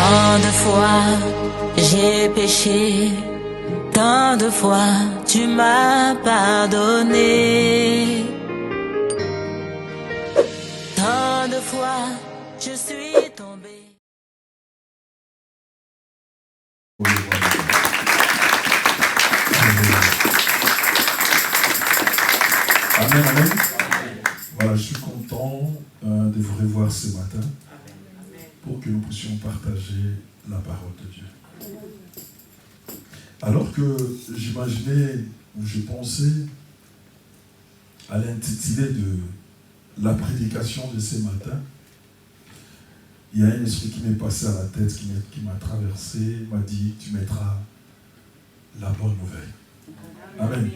Tant de fois j'ai péché, tant de fois tu m'as pardonné. Tant de fois je suis tombé. Amen, amen. Voilà, je suis content de vous revoir ce matin pour que nous puissions partager la parole de Dieu. Alors que j'imaginais ou je pensais à l'intitulé de la prédication de ce matin, il y a un esprit qui m'est passé à la tête, qui m'a traversé, m'a dit, tu mettras la bonne nouvelle. Amen.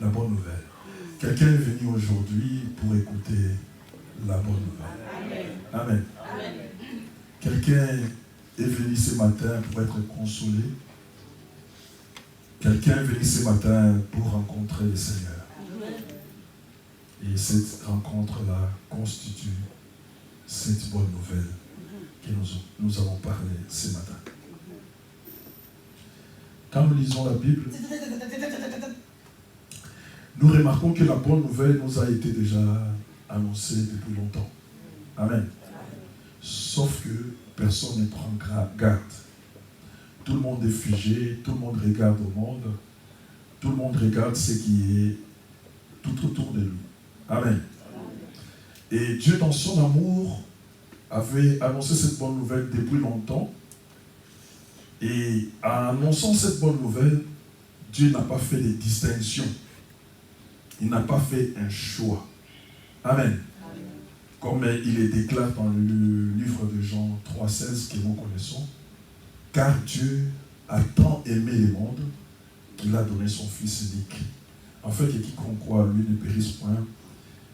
La bonne nouvelle. Quelqu'un est venu aujourd'hui pour écouter la bonne nouvelle. Amen. Amen. Quelqu'un est venu ce matin pour être consolé. Quelqu'un est venu ce matin pour rencontrer le Seigneur. Et cette rencontre-là constitue cette bonne nouvelle que nous avons parlé ce matin. Quand nous lisons la Bible, nous remarquons que la bonne nouvelle nous a été déjà annoncée depuis longtemps. Amen. Sauf que personne ne prend garde. Tout le monde est figé, tout le monde regarde au monde, tout le monde regarde ce qui est tout autour de lui. Amen. Et Dieu, dans son amour, avait annoncé cette bonne nouvelle depuis longtemps. Et en annonçant cette bonne nouvelle, Dieu n'a pas fait de distinction. Il n'a pas fait un choix. Amen. Comme il est déclaré dans le livre de Jean 3,16 que nous connaissons. Car Dieu a tant aimé le monde qu'il a donné son Fils unique. En fait, que quiconque croit à lui ne périsse point,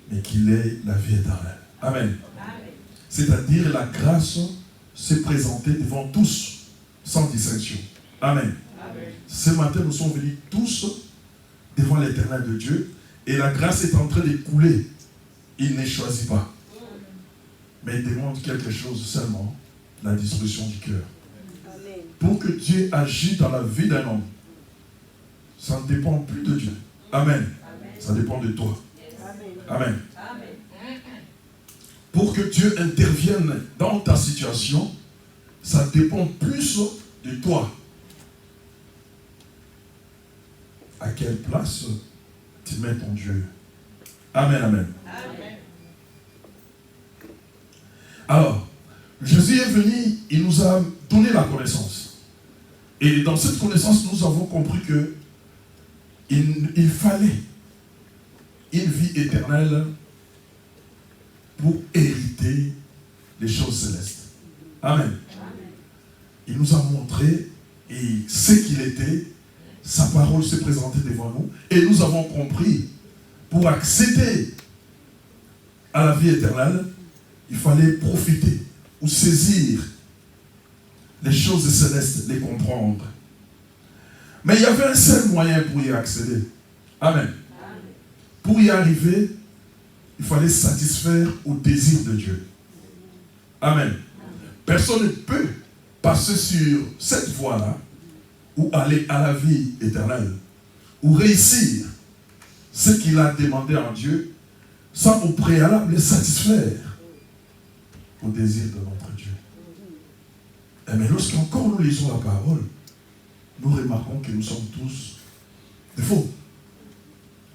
mais qu'il ait la vie éternelle. Amen. C'est-à-dire la grâce s'est présentée devant tous, sans distinction. Amen. Amen. Ce matin, nous sommes venus tous devant l'Éternel de Dieu, et la grâce est en train de couler. Il ne choisit pas. Mais il demande quelque chose seulement, la disposition du cœur. Pour que Dieu agisse dans la vie d'un homme, ça ne dépend plus de Dieu. Amen. Ça dépend de toi. Amen. Pour que Dieu intervienne dans ta situation, ça dépend plus de toi. À quelle place tu mets ton Dieu? Amen, amen. Amen. Alors, Jésus est venu, il nous a donné la connaissance. Et dans cette connaissance, nous avons compris que il fallait une vie éternelle pour hériter les choses célestes. Amen. Il nous a montré et ce qu'il était, sa parole s'est présentée devant nous et nous avons compris, pour accéder à la vie éternelle, il fallait profiter ou saisir les choses célestes, les comprendre. Mais il y avait un seul moyen pour y accéder. Amen. Pour y arriver, il fallait satisfaire au désir de Dieu. Amen. Personne ne peut passer sur cette voie-là ou aller à la vie éternelle ou réussir ce qu'il a demandé en Dieu sans au préalable satisfaire au désir de notre Dieu. Mais lorsqu'encore nous lisons la parole, nous remarquons que nous sommes tous des faux.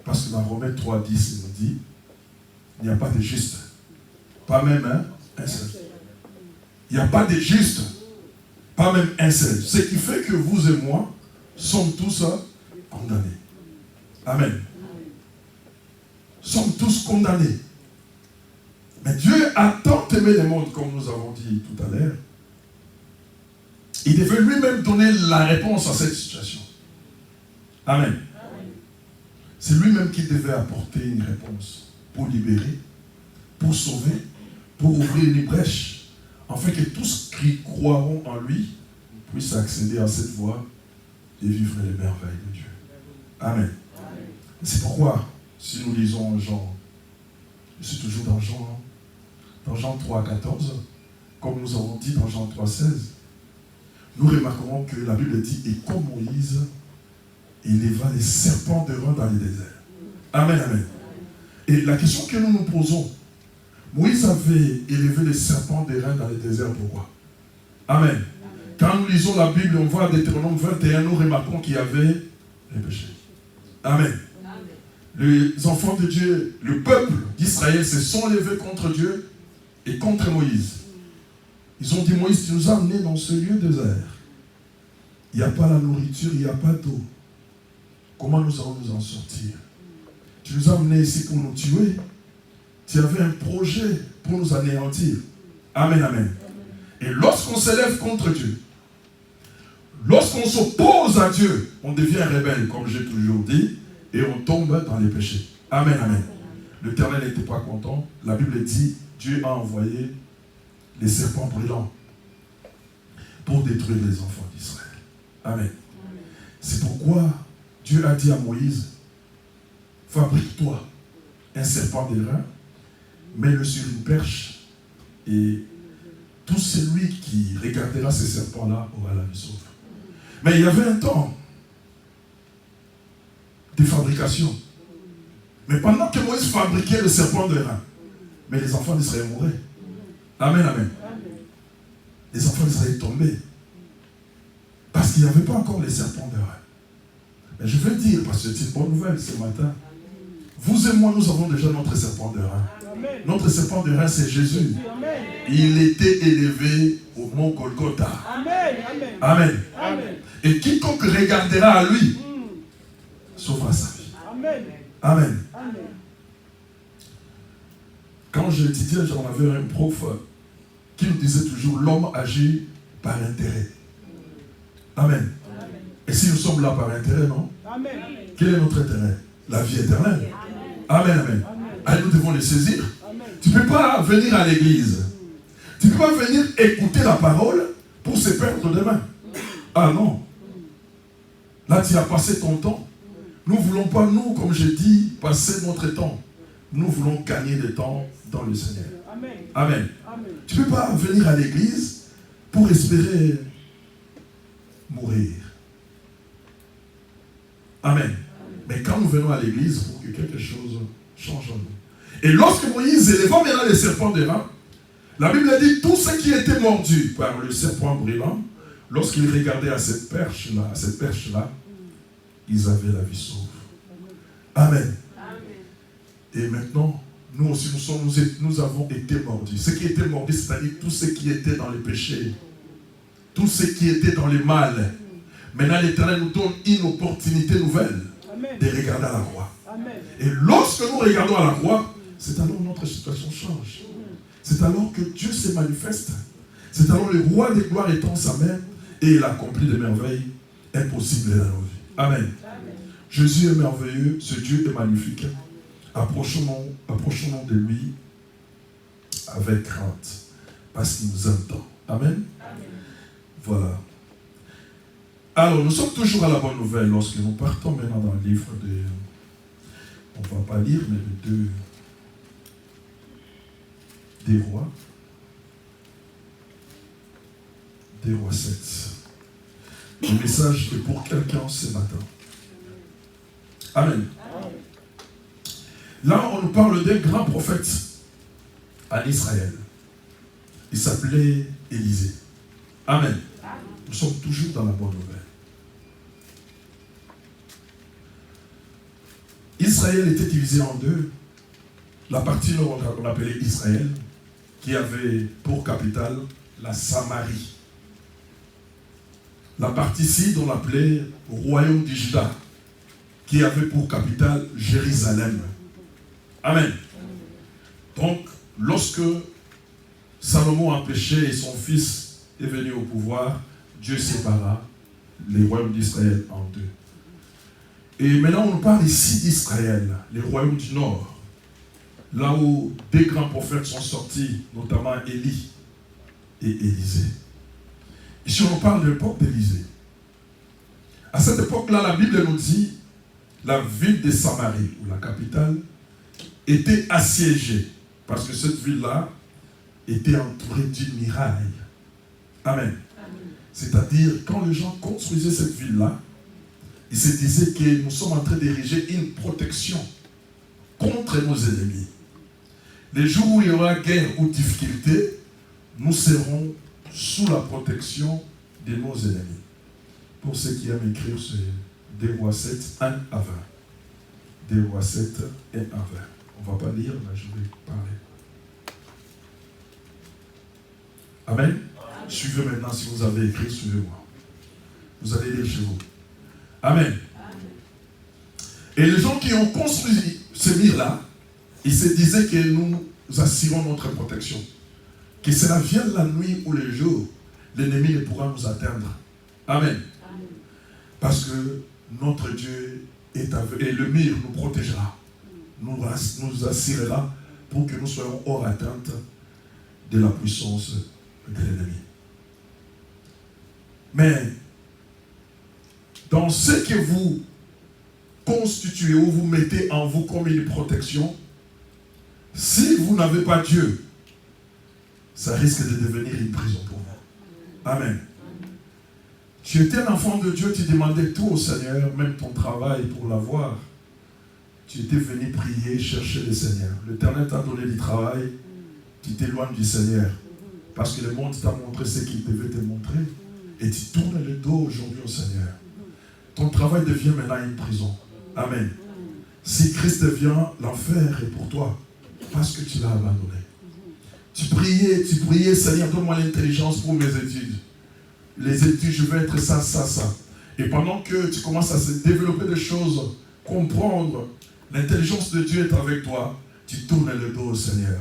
Parce que dans Romains 3,10, il nous dit, il n'y a pas de juste. Pas même un seul. Il n'y a pas de juste. Pas même un seul. Ce qui fait que vous et moi sommes tous condamnés. Amen. Sommes tous condamnés. Mais Dieu a tant aimé le monde, comme nous avons dit tout à l'heure. Il devait lui-même donner la réponse à cette situation. Amen. C'est lui-même qui devait apporter une réponse pour libérer, pour sauver, pour ouvrir une brèche, afin que tous qui croiront en lui puissent accéder à cette voie et vivre les merveilles de Dieu. Amen. C'est pourquoi, si nous lisons Jean, je suis toujours dans Jean 3,14, comme nous avons dit dans Jean 3,16, nous remarquerons que la Bible dit, et comme Moïse, il éleva les serpents de rein dans les déserts. Amen, amen. Et la question que nous nous posons, Moïse avait élevé les serpents de rein dans les déserts, pourquoi? Amen. Quand nous lisons la Bible, on voit Deutéronome 21, nous remarquons qu'il y avait les péchés. Amen. Les enfants de Dieu, le peuple d'Israël se sont levés contre Dieu et contre Moïse. Ils ont dit, Moïse, tu nous as amenés dans ce lieu désert. Il n'y a pas la nourriture, il n'y a pas d'eau. Comment nous allons nous en sortir? Tu nous as amenés ici pour nous tuer. Tu avais un projet pour nous anéantir. Amen, amen. Et lorsqu'on s'élève contre Dieu, lorsqu'on s'oppose à Dieu, on devient rebelle, comme j'ai toujours dit, et on tombe dans les péchés. Amen, amen. L'Éternel n'était pas content. La Bible dit, Dieu a envoyé les serpents brûlants pour détruire les enfants d'Israël. Amen. C'est pourquoi Dieu a dit à Moïse, fabrique-toi un serpent d'airain, mets-le sur une perche, et tout celui qui regardera ces serpents-là aura la vie sauve. Mais il y avait un temps de fabrication. Mais pendant que Moïse fabriquait le serpent d'airain, mais les enfants d'Israël mouraient. Amen, amen. Les enfants d'Israël tombaient. Parce qu'il n'y avait pas encore les serpents d'airain. Mais je veux dire, parce que c'est une bonne nouvelle ce matin, vous et moi, nous avons déjà notre serpent d'airain. Notre serpent d'airain, c'est Jésus. Amen. Il était élevé au mont Golgotha. Amen. Amen. Amen. Et quiconque regardera à lui sauvera sa vie. Amen. Amen. Amen. Quand j'étudiais, j'en avais un prof qui nous disait toujours, l'homme agit par intérêt. Amen. Amen. Et si nous sommes là par intérêt, non? Amen. Quel est notre intérêt? La vie éternelle. Amen, amen. Allez, nous devons les saisir. Amen. Tu ne peux pas venir à l'église. Tu ne peux pas venir écouter la parole pour se perdre demain. Ah non. Là, tu as passé ton temps. Nous ne voulons pas, nous, comme je dis, passer notre temps. Nous voulons gagner du temps dans le Seigneur. Amen. Amen. Amen. Tu ne peux pas venir à l'église pour espérer mourir. Amen. Mais quand nous venons à l'église, pour que quelque chose change en nous. Et lorsque Moïse éleva maintenant les serpents d'airain, la Bible dit, tous ceux qui étaient mordus par le serpent brûlant, lorsqu'ils regardaient à cette perche-là, ils avaient la vie sauve. Amen. Et maintenant, nous aussi, nous avons été mordus. Ceux qui étaient mordus, c'est-à-dire tous ceux qui étaient dans les péchés, tous ceux qui étaient dans les mal. Maintenant, l'Éternel nous donne une opportunité nouvelle de regarder à la croix. Amen. Et lorsque nous regardons à la croix, c'est alors que notre situation change. C'est alors que Dieu se manifeste. C'est alors le roi des gloires étend sa main et il accomplit des merveilles impossibles dans nos vies. Amen. Amen. Jésus est merveilleux, ce Dieu est magnifique. Approchons-nous de lui avec crainte, parce qu'il nous aime tant. Amen. Amen. Voilà. Alors, nous sommes toujours à la bonne nouvelle lorsque nous partons maintenant dans le livre de... On ne va pas lire, mais des rois. Des rois 7. Le message est pour quelqu'un ce matin. Amen. Amen. Là, on nous parle d'un grand prophète en Israël. Il s'appelait Élisée. Amen. Nous sommes toujours dans la bonne nouvelle. Israël était divisé en deux. La partie nord, on appelait Israël, qui avait pour capitale la Samarie. La partie sud, on l'appelait Royaume du Juda, qui avait pour capitale Jérusalem. Amen. Donc, lorsque Salomon a péché et son fils est venu au pouvoir, Dieu sépara les royaumes d'Israël en deux. Et maintenant, on parle ici d'Israël, les royaumes du nord, là où des grands prophètes sont sortis, notamment Élie et Élisée. Ici, on parle de l'époque d'Élisée. À cette époque-là, la Bible nous dit, la ville de Samarie, ou la capitale, était assiégée, parce que cette ville-là était entourée d'une muraille. Amen. Amen. C'est-à-dire, quand les gens construisaient cette ville-là, ils se disaient que nous sommes en train d'ériger une protection contre nos ennemis. Les jours où il y aura guerre ou difficulté, nous serons sous la protection de nos ennemis. Pour ceux qui aiment écrire, c'est 2 Rois 7, 1 à 20. 2 Rois 7, 1 à 20. On ne va pas lire, mais je vais parler. Amen. Suivez maintenant, si vous avez écrit, suivez-moi. Vous allez lire chez vous. Amen. Et les gens qui ont construit ce mur-là, ils se disaient que nous assurons notre protection. Que cela vienne la nuit ou le jour, l'ennemi ne pourra nous atteindre. Amen. Parce que notre Dieu est avec, et le mur nous protégera. Nous assurera pour que nous soyons hors atteinte de la puissance de l'ennemi. Mais dans ce que vous constituez ou vous mettez en vous comme une protection, si vous n'avez pas Dieu, ça risque de devenir une prison pour vous. Amen. Tu étais un enfant de Dieu, tu demandais tout au Seigneur, même ton travail pour l'avoir. Tu étais venu prier, chercher le Seigneur. L'Éternel t'a donné du travail, tu t'éloignes du Seigneur. Parce que le monde t'a montré ce qu'il devait te montrer. Et tu tournes le dos aujourd'hui au Seigneur. Ton travail devient maintenant une prison. Amen. Si Christ vient, l'enfer est pour toi. Parce que tu l'as abandonné. Tu priais, Seigneur, donne-moi l'intelligence pour mes études. Les études, je vais être ça, ça, ça. Et pendant que tu commences à se développer des choses, comprendre, l'intelligence de Dieu est avec toi, tu tournes le dos au Seigneur.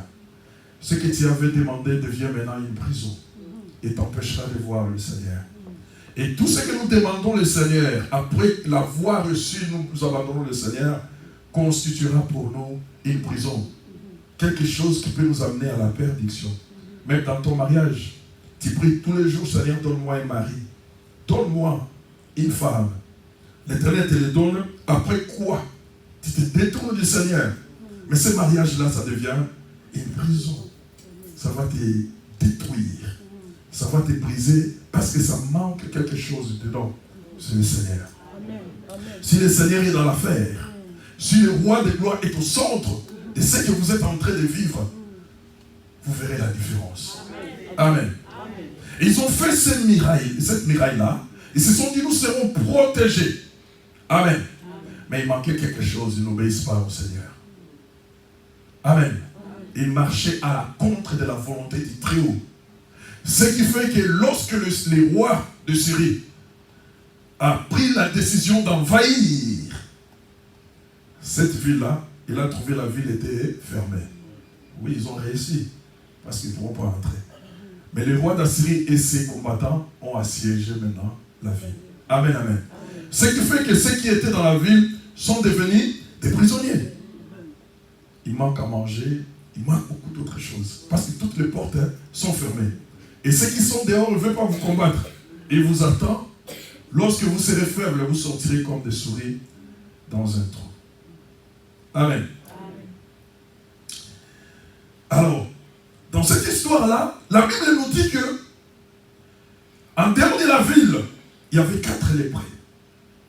Ce que tu avais demandé devient maintenant une prison et t'empêchera de voir le Seigneur. Et tout ce que nous demandons le Seigneur, après l'avoir reçu, nous abandonnons le Seigneur, constituera pour nous une prison. Quelque chose qui peut nous amener à la perdition. Même dans ton mariage, tu pries tous les jours, Seigneur, donne-moi un mari. Donne-moi une femme. L'Éternel te le donne. Après quoi? Tu te détournes du Seigneur. Mais ce mariage-là, ça devient une prison. Ça va te détruire. Ça va te briser parce que ça manque quelque chose dedans. C'est le Seigneur. Si le Seigneur est dans l'affaire, si le roi de gloire est au centre de ce que vous êtes en train de vivre, vous verrez la différence. Amen. Et ils ont fait cette muraille-là. Ils se sont dit, nous serons protégés. Amen. Mais il manquait quelque chose, ils n'obéissent pas au Seigneur. Amen. Ils marchaient à la contre de la volonté du Très-Haut. Ce qui fait que lorsque le roi de Syrie a pris la décision d'envahir cette ville-là, il a trouvé la ville était fermée. Oui, ils ont réussi, parce qu'ils ne pourront pas entrer. Mais le roi d'Assyrie et ses combattants ont assiégé maintenant la ville. Amen, amen. Ce qui fait que ceux qui étaient dans la ville sont devenus des prisonniers. Il manque à manger, il manque beaucoup d'autres choses. Parce que toutes les portes sont fermées. Et ceux qui sont dehors ne veulent pas vous combattre. Ils vous attendent. Lorsque vous serez faibles, vous sortirez comme des souris dans un trou. Amen. Alors, dans cette histoire-là, la Bible nous dit que en dehors de la ville, il y avait 4 lépreux.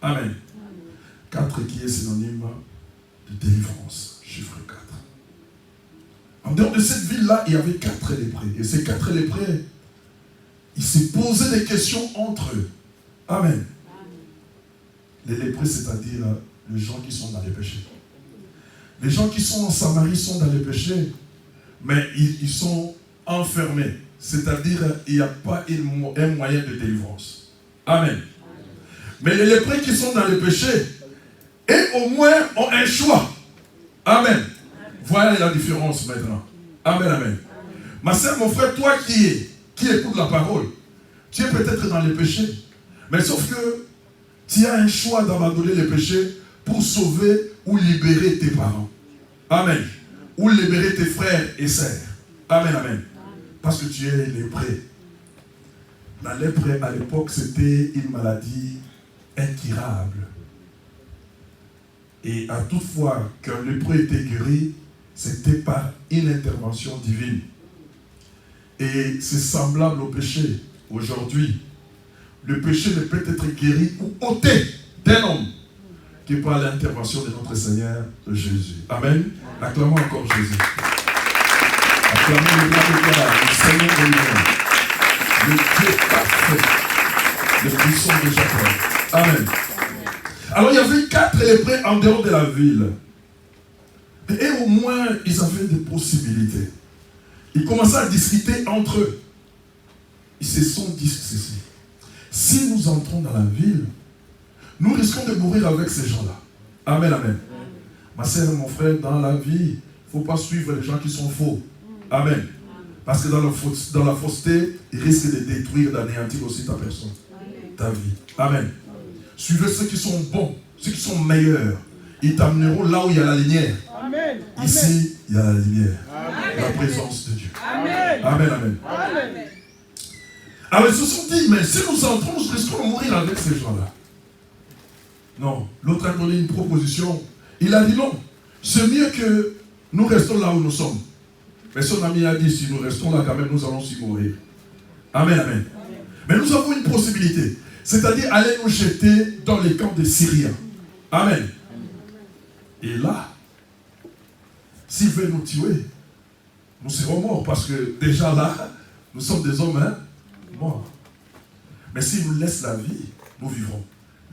Amen. 4 qui est synonyme de délivrance. Chiffre 4. En dehors de cette ville-là, il y avait 4 lépreux. Et ces 4 lépreux, ils se posaient des questions entre eux. Amen. Les lépreux, c'est-à-dire les gens qui sont dans les péchés. Les gens qui sont en Samarie sont dans les péchés, mais ils sont enfermés. C'est-à-dire il n'y a pas un moyen de délivrance. Amen. Mais les lépreux qui sont dans les péchés, et au moins ont un choix. Amen. Voilà la différence maintenant. Amen, amen. Ma soeur, mon frère, toi qui écoutes la parole, tu es peut-être dans les péchés. Mais sauf que tu as un choix d'abandonner les péchés pour sauver ou libérer tes parents. Amen. Ou libérer tes frères et sœurs. Amen, amen. Parce que tu es lépreux. La lèpre à l'époque, c'était une maladie incurable. Et à toute fois qu'un lépreux était guéri, c'était par une intervention divine. Et c'est semblable au péché aujourd'hui. le péché ne peut être guéri ou ôté d'un homme que par l'intervention de notre Seigneur Jésus. Amen. Acclamons encore Jésus. Acclamons le roi de gloire, le Seigneur de l'univers, le Dieu parfait, le puissant de Jacob. Amen. Alors il y avait 4 lépreux en dehors de la ville. Et au moins, ils avaient des possibilités. Ils commençaient à discuter entre eux. Ils se sont dit ceci. Si nous entrons dans la ville, nous risquons de mourir avec ces gens-là. Amen, amen. Ma sœur, mon frère, dans la vie, il ne faut pas suivre les gens qui sont faux. Amen. Parce que dans la fausseté, ils risquent de détruire, d'anéantir aussi ta personne, ta vie. Amen. Suivez ceux qui sont bons, ceux qui sont meilleurs. Ils t'amèneront là où il y a la lumière. Amen. Ici, il y a la lumière. Amen. La présence de Dieu. Amen. Amen, amen. Amen. Alors ils se sont dit, mais si nous entrons, nous risquons de mourir avec ces gens-là. Non, l'autre a donné une proposition. Il a dit non, c'est mieux que nous restons là où nous sommes. Mais son ami a dit, si nous restons là quand même, nous allons s'y mourir. Amen, amen. Mais nous avons une possibilité. C'est-à-dire aller nous jeter dans les camps des Syriens. Amen. Et là, s'il veut nous tuer, nous serons morts. Parce que déjà là, nous sommes des hommes morts. Mais s'il nous laisse la vie, nous vivrons.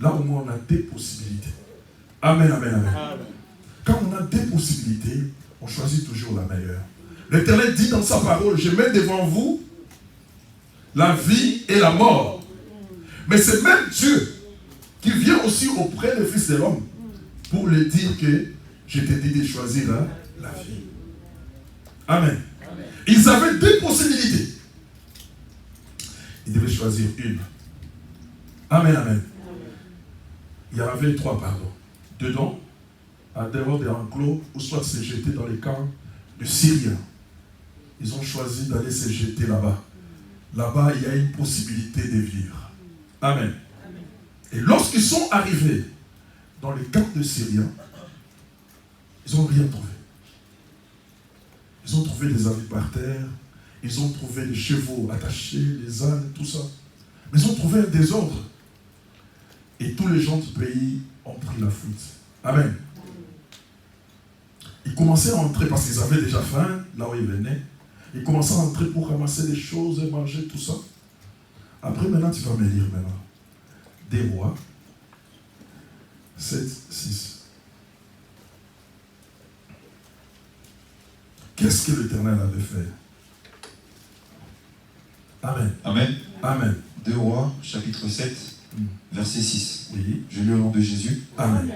Là au moins on a des possibilités. Amen, amen, amen. Quand on a des possibilités, on choisit toujours la meilleure. L'Éternel dit dans sa parole, je mets devant vous la vie et la mort. Mais c'est même Dieu qui vient aussi auprès du Fils de l'homme pour lui dire que je t'ai dit de choisir la vie. Amen. Amen. Ils avaient 2 possibilités. Ils devaient choisir une. Amen, amen. Il y en avait 3, pardon. Dedans, à dehors des enclos, ou soit se jeter dans les camps de Syriens. Ils ont choisi d'aller se jeter là-bas. Là-bas, il y a une possibilité de vivre. Amen. Amen. Et lorsqu'ils sont arrivés dans les camps de Syriens, ils n'ont rien trouvé. Ils ont trouvé des habits par terre, ils ont trouvé des chevaux attachés, des ânes, tout ça. Mais ils ont trouvé un désordre. Et tous les gens du pays ont pris la fuite. Amen. Ils commençaient à entrer parce qu'ils avaient déjà faim, là où ils venaient. Ils commençaient à entrer pour ramasser des choses et manger, tout ça. Après, maintenant, tu vas me lire maintenant. Des rois, 7, 6. Qu'est-ce que l'Éternel avait fait? Amen. Amen. Amen. 2 Rois, chapitre 7, verset 6. Oui. Je lis au nom de Jésus. Amen.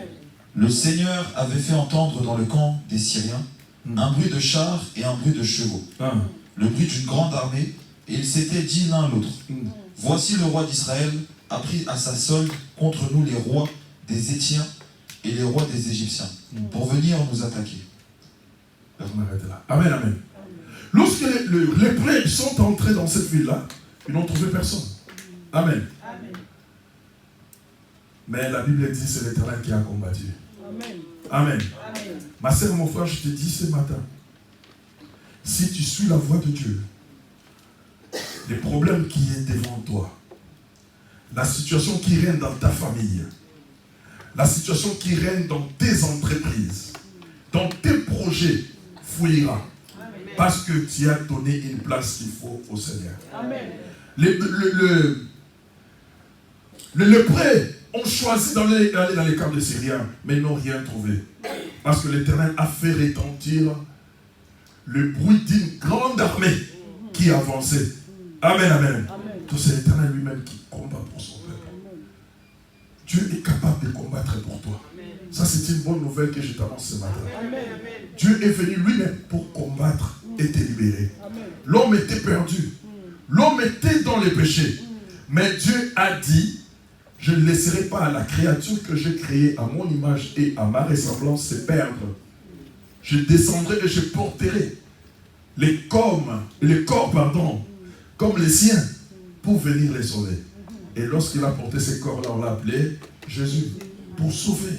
Le Seigneur avait fait entendre dans le camp des Syriens un bruit de chars et un bruit de chevaux. Amen. Le bruit d'une grande armée, et ils s'étaient dit l'un l'autre. Voici le roi d'Israël a pris à sa solde contre nous les rois des Étiens et les rois des Égyptiens pour venir nous attaquer. On arrête là. Amen, amen. Lorsque les prêtres sont entrés dans cette ville-là, ils n'ont trouvé personne. Amen. Amen. Mais la Bible dit que c'est l'Éternel qui a combattu. Amen. Amen. Amen. Ma sœur, mon frère, je te dis ce matin, si tu suis la voie de Dieu, les problèmes qui est devant toi, la situation qui règne dans ta famille, la situation qui règne dans tes entreprises, dans tes projets, fuira. Parce que tu as donné une place qu'il faut au Seigneur. Amen. Les lépreux ont choisi d'aller dans les camps des Syriens, mais ils n'ont rien trouvé. Parce que l'Éternel a fait retentir le bruit d'une grande armée qui avançait. Amen, amen. Tout c'est l'Éternel lui-même qui combat pour son peuple. Dieu est capable de combattre pour toi. Ça, c'est une bonne nouvelle que je t'annonce ce matin. Amen. Dieu est venu lui-même pour combattre et te libérer. L'homme était perdu. L'homme était dans les péchés. Mais Dieu a dit, je ne laisserai pas la créature que j'ai créée à mon image et à ma ressemblance se perdre. Je descendrai et je porterai les corps, comme les siens, pour venir les sauver. Et lorsqu'il a porté ces corps-là, on l'a appelé Jésus, pour sauver,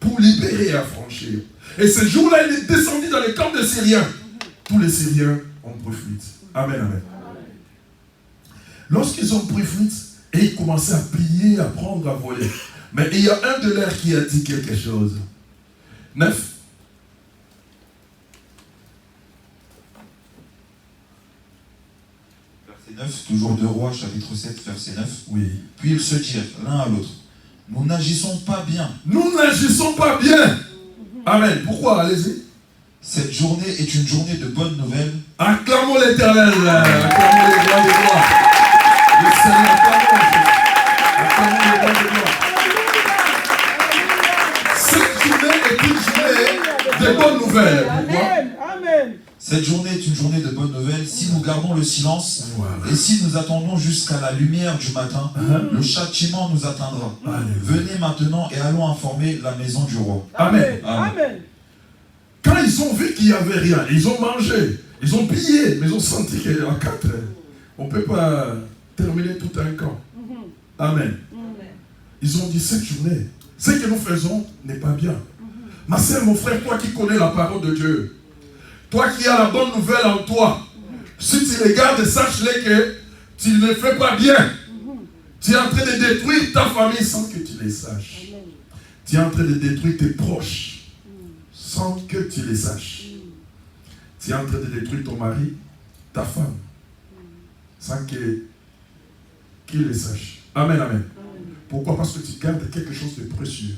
pour libérer et affranchir. Et ce jour-là, il est descendu dans les camps des Syriens. Tous les Syriens ont pris fuite. Amen, amen. Lorsqu'ils ont pris fuite, Et ils commençaient à plier, à prendre, à voler. Mais il y a un de leurs qui a dit quelque chose. 9. Verset 9, toujours 2 Rois, chapitre 7, verset 9. Oui. Puis ils se dirent l'un à l'autre, nous n'agissons pas bien. Nous n'agissons pas bien. Amen. Pourquoi? Allez-y. Cette journée est une journée de bonnes nouvelles. Acclamons l'Éternel. Acclamons les rois des rois. Le Seigneur, acclamons les rois des rois. Cette journée est une journée de bonnes nouvelles. Pourquoi? Amen. Cette journée est une journée de bonnes nouvelles si nous gardons le silence Voilà. et si nous attendons jusqu'à la lumière du matin, le châtiment nous atteindra. Alléluia. Venez maintenant et allons informer la maison du roi. Amen. Amen. Quand ils ont vu qu'il n'y avait rien, ils ont mangé, ils ont pillé, mais ils ont senti qu'à 4, on ne peut pas terminer tout un camp. Amen. Ils ont dit, cette journée, ce que nous faisons n'est pas bien. Ma sœur, mon frère, toi qui connais la parole de Dieu, toi qui as la bonne nouvelle en toi, si tu les gardes, sache-les que tu ne fais pas bien. Tu es en train de détruire ta famille sans que tu les saches. Tu es en train de détruire tes proches sans que tu les saches. Tu es en train de détruire ton mari, ta femme, sans qu'il les sache. Amen, amen. Pourquoi? Parce que tu gardes quelque chose de précieux.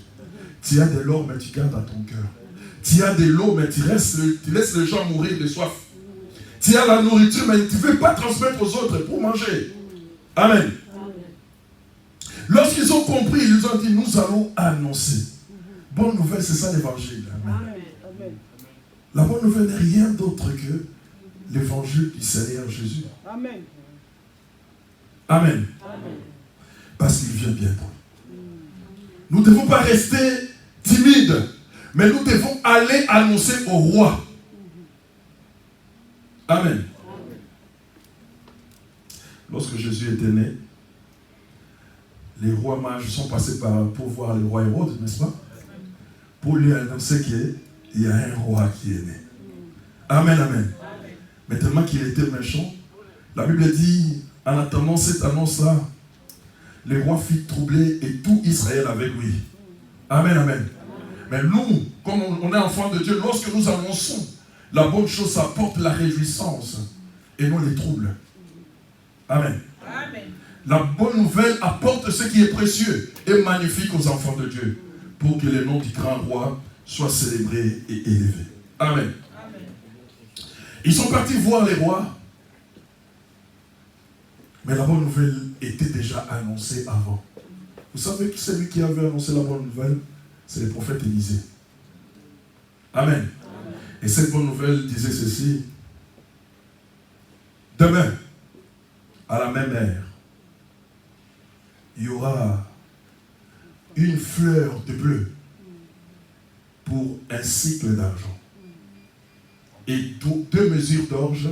Tu as de l'or, mais tu gardes à ton cœur. Tu as de l'eau, mais tu laisses les gens mourir de soif. Tu as la nourriture, mais tu ne veux pas transmettre aux autres pour manger. Amen. Lorsqu'ils ont compris, ils ont dit, nous allons annoncer. Bonne nouvelle, c'est ça l'évangile. Amen. La bonne nouvelle n'est rien d'autre que l'évangile du Seigneur Jésus. Amen. Amen. Parce qu'il vient bientôt. Nous ne devons pas rester timides, mais nous devons aller annoncer au roi. Amen. Lorsque Jésus était né, les rois mages sont passés pour voir le roi Hérode, n'est-ce pas? Pour lui annoncer qu'il y a un roi qui est né. Amen, amen. Mais tellement qu'il était méchant, la Bible dit, en attendant cette annonce-là, le roi fit troubler et tout Israël avec lui. Amen, amen. Mais nous, comme on est enfants de Dieu, lorsque nous annonçons la bonne chose, ça apporte la réjouissance et non les troubles. Amen. Amen. La bonne nouvelle apporte ce qui est précieux et magnifique aux enfants de Dieu pour que le nom du grand roi soit célébré et élevé. Amen. Amen. Ils sont partis voir les rois, mais la bonne nouvelle était déjà annoncée avant. Vous savez que celui qui avait annoncé la bonne nouvelle, c'est le prophète Élisée. Amen. Amen. Et cette bonne nouvelle disait ceci: demain, à la même heure, il y aura une fleur de bleu pour un cycle d'argent et 2 mesures d'orge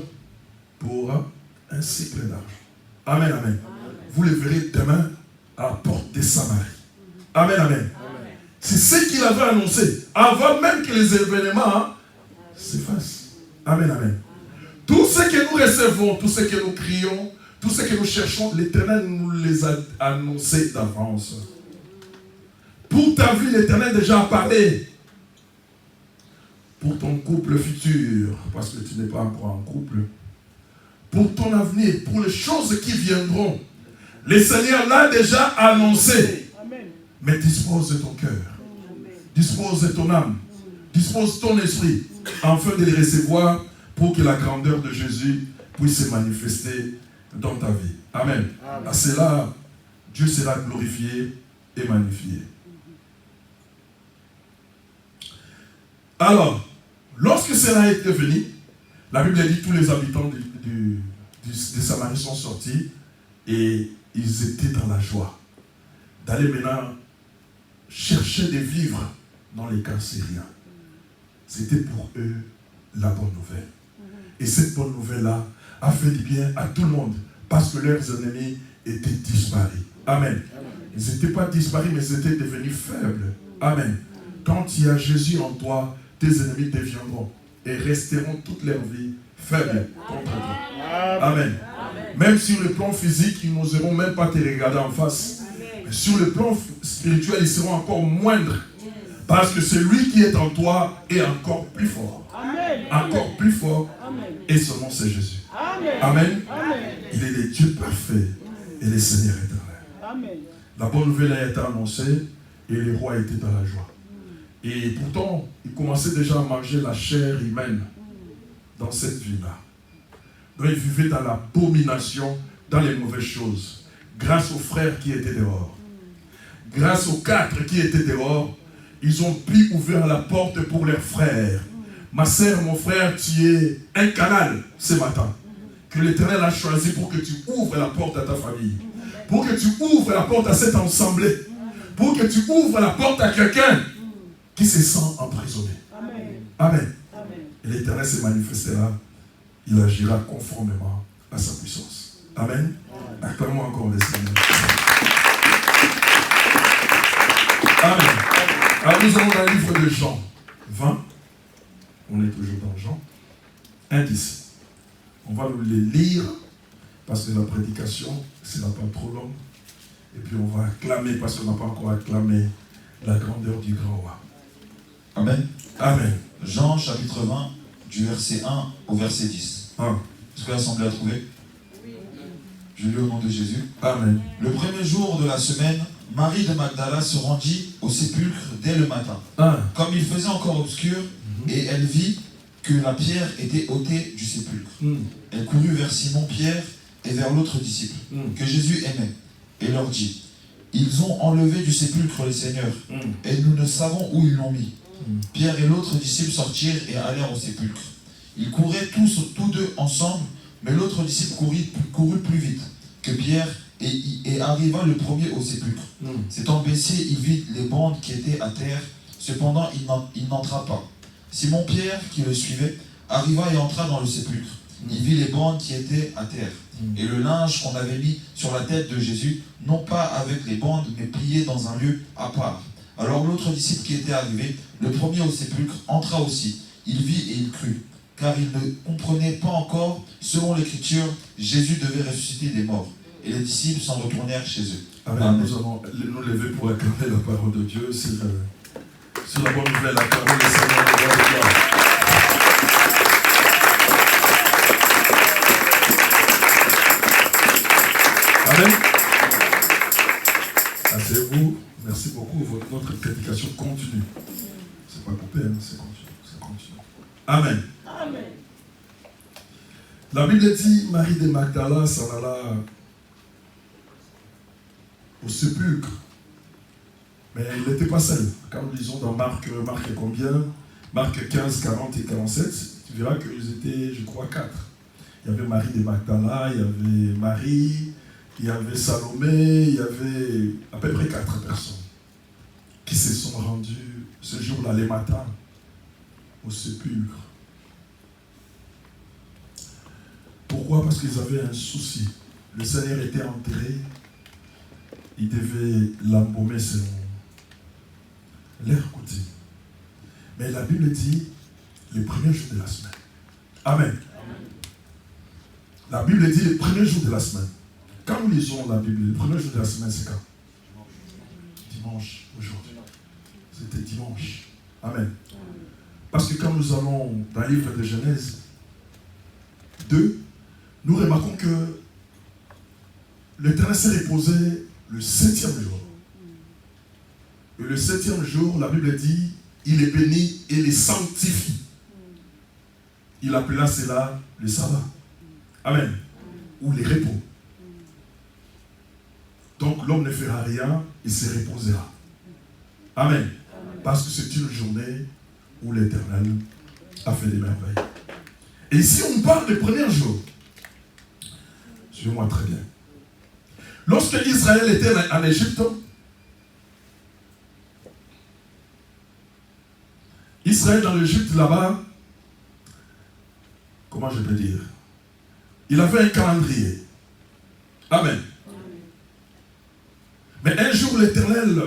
pour un cycle d'argent. Amen, amen, amen. Vous le verrez demain à la porte de Samarie. Amen, amen. C'est ce qu'il avait annoncé avant même que les événements s'effacent. Amen, amen. Tout ce que nous recevons, tout ce que nous crions, tout ce que nous cherchons, l'Éternel nous les a annoncés d'avance. Pour ta vie, l'Éternel déjà a parlé. Pour ton couple futur, parce que tu n'es pas encore en couple. Pour ton avenir, pour les choses qui viendront. Le Seigneur l'a déjà annoncé. Amen. Mais dispose de ton cœur. Dispose de ton âme. Dispose de ton esprit. Afin de les recevoir pour que la grandeur de Jésus puisse se manifester dans ta vie. Amen. À cela, Dieu sera glorifié et magnifié. Alors, lorsque cela est devenu, la Bible dit que tous les habitants de Samarie sont sortis et ils étaient dans la joie d'aller maintenant chercher des vivres dans les camps syriens. C'était pour eux la bonne nouvelle. Et cette bonne nouvelle-là a fait du bien à tout le monde parce que leurs ennemis étaient disparus. Amen. Ils n'étaient pas disparus, mais ils étaient devenus faibles. Amen. Quand il y a Jésus en toi, tes ennemis deviendront et resteront toute leur vie faibles contre toi. Amen. Même sur le plan physique, ils n'oseront même pas te regarder en face. Mais sur le plan spirituel, ils seront encore moindres. Parce que celui qui est en toi est encore plus fort. Encore plus fort. Et son nom, c'est Jésus. Amen. Il est le Dieu parfait et le Seigneur éternel. La bonne nouvelle a été annoncée et le roi était dans la joie. Et pourtant, il commençait déjà à manger la chair humaine dans cette vie-là. Donc il vivait dans l'abomination, dans les mauvaises choses. Grâce aux frères qui étaient dehors. Grâce aux 4 qui étaient dehors, ils ont pu ouvrir la porte pour leurs frères. Ma sœur, mon frère, tu es un canal ce matin. Que l'Éternel a choisi pour que tu ouvres la porte à ta famille. Pour que tu ouvres la porte à cette assemblée. Pour que tu ouvres la porte à quelqu'un qui se sent emprisonné. Amen. Et l'Éternel se manifestera. Il agira conformément à sa puissance. Amen. Acclamons encore le Seigneur. Amen. Alors nous allons dans le livre de Jean 20. On est toujours dans Jean 1:10. On va nous les lire parce que la prédication ne sera pas trop longue. Et puis on va acclamer parce qu'on n'a pas encore acclamé la grandeur du grand roi. Amen. Amen. Jean chapitre 20, du verset 1 au verset 10. Est-ce que l'Assemblée a trouvé? Je lis au nom de Jésus. Amen. Le premier jour de la semaine, Marie de Magdala se rendit au sépulcre dès le matin. Comme il faisait encore obscur, et elle vit que la pierre était ôtée du sépulcre. Elle courut vers Simon-Pierre et vers l'autre disciple, que Jésus aimait, et leur dit, ils ont enlevé du sépulcre le Seigneur, et nous ne savons où ils l'ont mis. Pierre et l'autre disciple sortirent et allèrent au sépulcre. Ils couraient tous deux ensemble, mais l'autre disciple courut plus vite que Pierre et arriva le premier au sépulcre. S'étant baissé, il vit les bandes qui étaient à terre, cependant il n'entra pas. Simon-Pierre, qui le suivait, arriva et entra dans le sépulcre. Il vit les bandes qui étaient à terre, et le linge qu'on avait mis sur la tête de Jésus, non pas avec les bandes, mais plié dans un lieu à part. Alors l'autre disciple qui était arrivé, le premier au sépulcre, entra aussi. Il vit et il crut, car il ne comprenait pas encore, selon l'Écriture, Jésus devait ressusciter des morts. Et les disciples s'en retournèrent chez eux. Amen. Nous allons nous lever pour acclamer la parole de Dieu sur la bonne nouvelle, acclamer le Seigneur de gloire. Amen. Asseyez-vous. Merci beaucoup. Notre prédication continue. C'est pas coupé, hein? C'est continu. Ça continue. Amen. Amen. La Bible dit, Marie de Magdala s'en alla au sépulcre. Mais il n'était pas seul. Quand nous lisons dans Marc combien? Marc 15, 40 et 47, tu verras qu'ils étaient, je crois, 4. Il y avait Marie de Magdala, il y avait Marie, il y avait Salomé, il y avait à peu près 4 personnes qui se sont rendues ce jour-là, les matins, au sépulcre. Pourquoi? Parce qu'ils avaient un souci. Le Seigneur était enterré, ils devaient l'embaumer selon leur coutume. Mais la Bible dit les premiers jours de la semaine. Amen. La Bible dit les premiers jours de la semaine. Quand nous lisons la Bible, les premiers jours de la semaine, c'est quand? Dimanche, aujourd'hui. C'était dimanche. Amen. Parce que quand nous allons dans le livre de Genèse 2, nous remarquons que l'Éternel s'est reposé le 7e jour. Et le 7e jour, la Bible dit, il est béni et les sanctifie. Il appela cela le sabbat. Amen. Ou les repos. Donc l'homme ne fera rien, il se reposera. Amen. Parce que c'est une journée où l'Éternel a fait des merveilles. Et ici on parle du premier jour. Suivez-moi très bien. Lorsque Israël était en Égypte, Israël dans l'Égypte là-bas, comment je peux dire? Il avait un calendrier. Amen. Mais un jour l'Éternel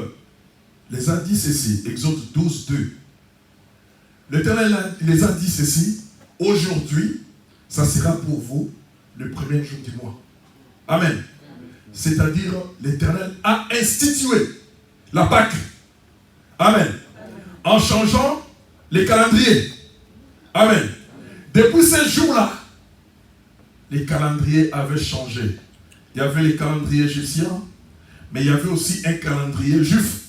les a dit ceci, Exode 12, 2. L'Éternel les a dit ceci, aujourd'hui, ça sera pour vous le premier jour du mois. Amen. C'est-à-dire, l'Éternel a institué la Pâque. Amen. En changeant les calendriers. Amen. Depuis ces jours-là, les calendriers avaient changé. Il y avait les calendriers égyptiens, mais il y avait aussi un calendrier juif.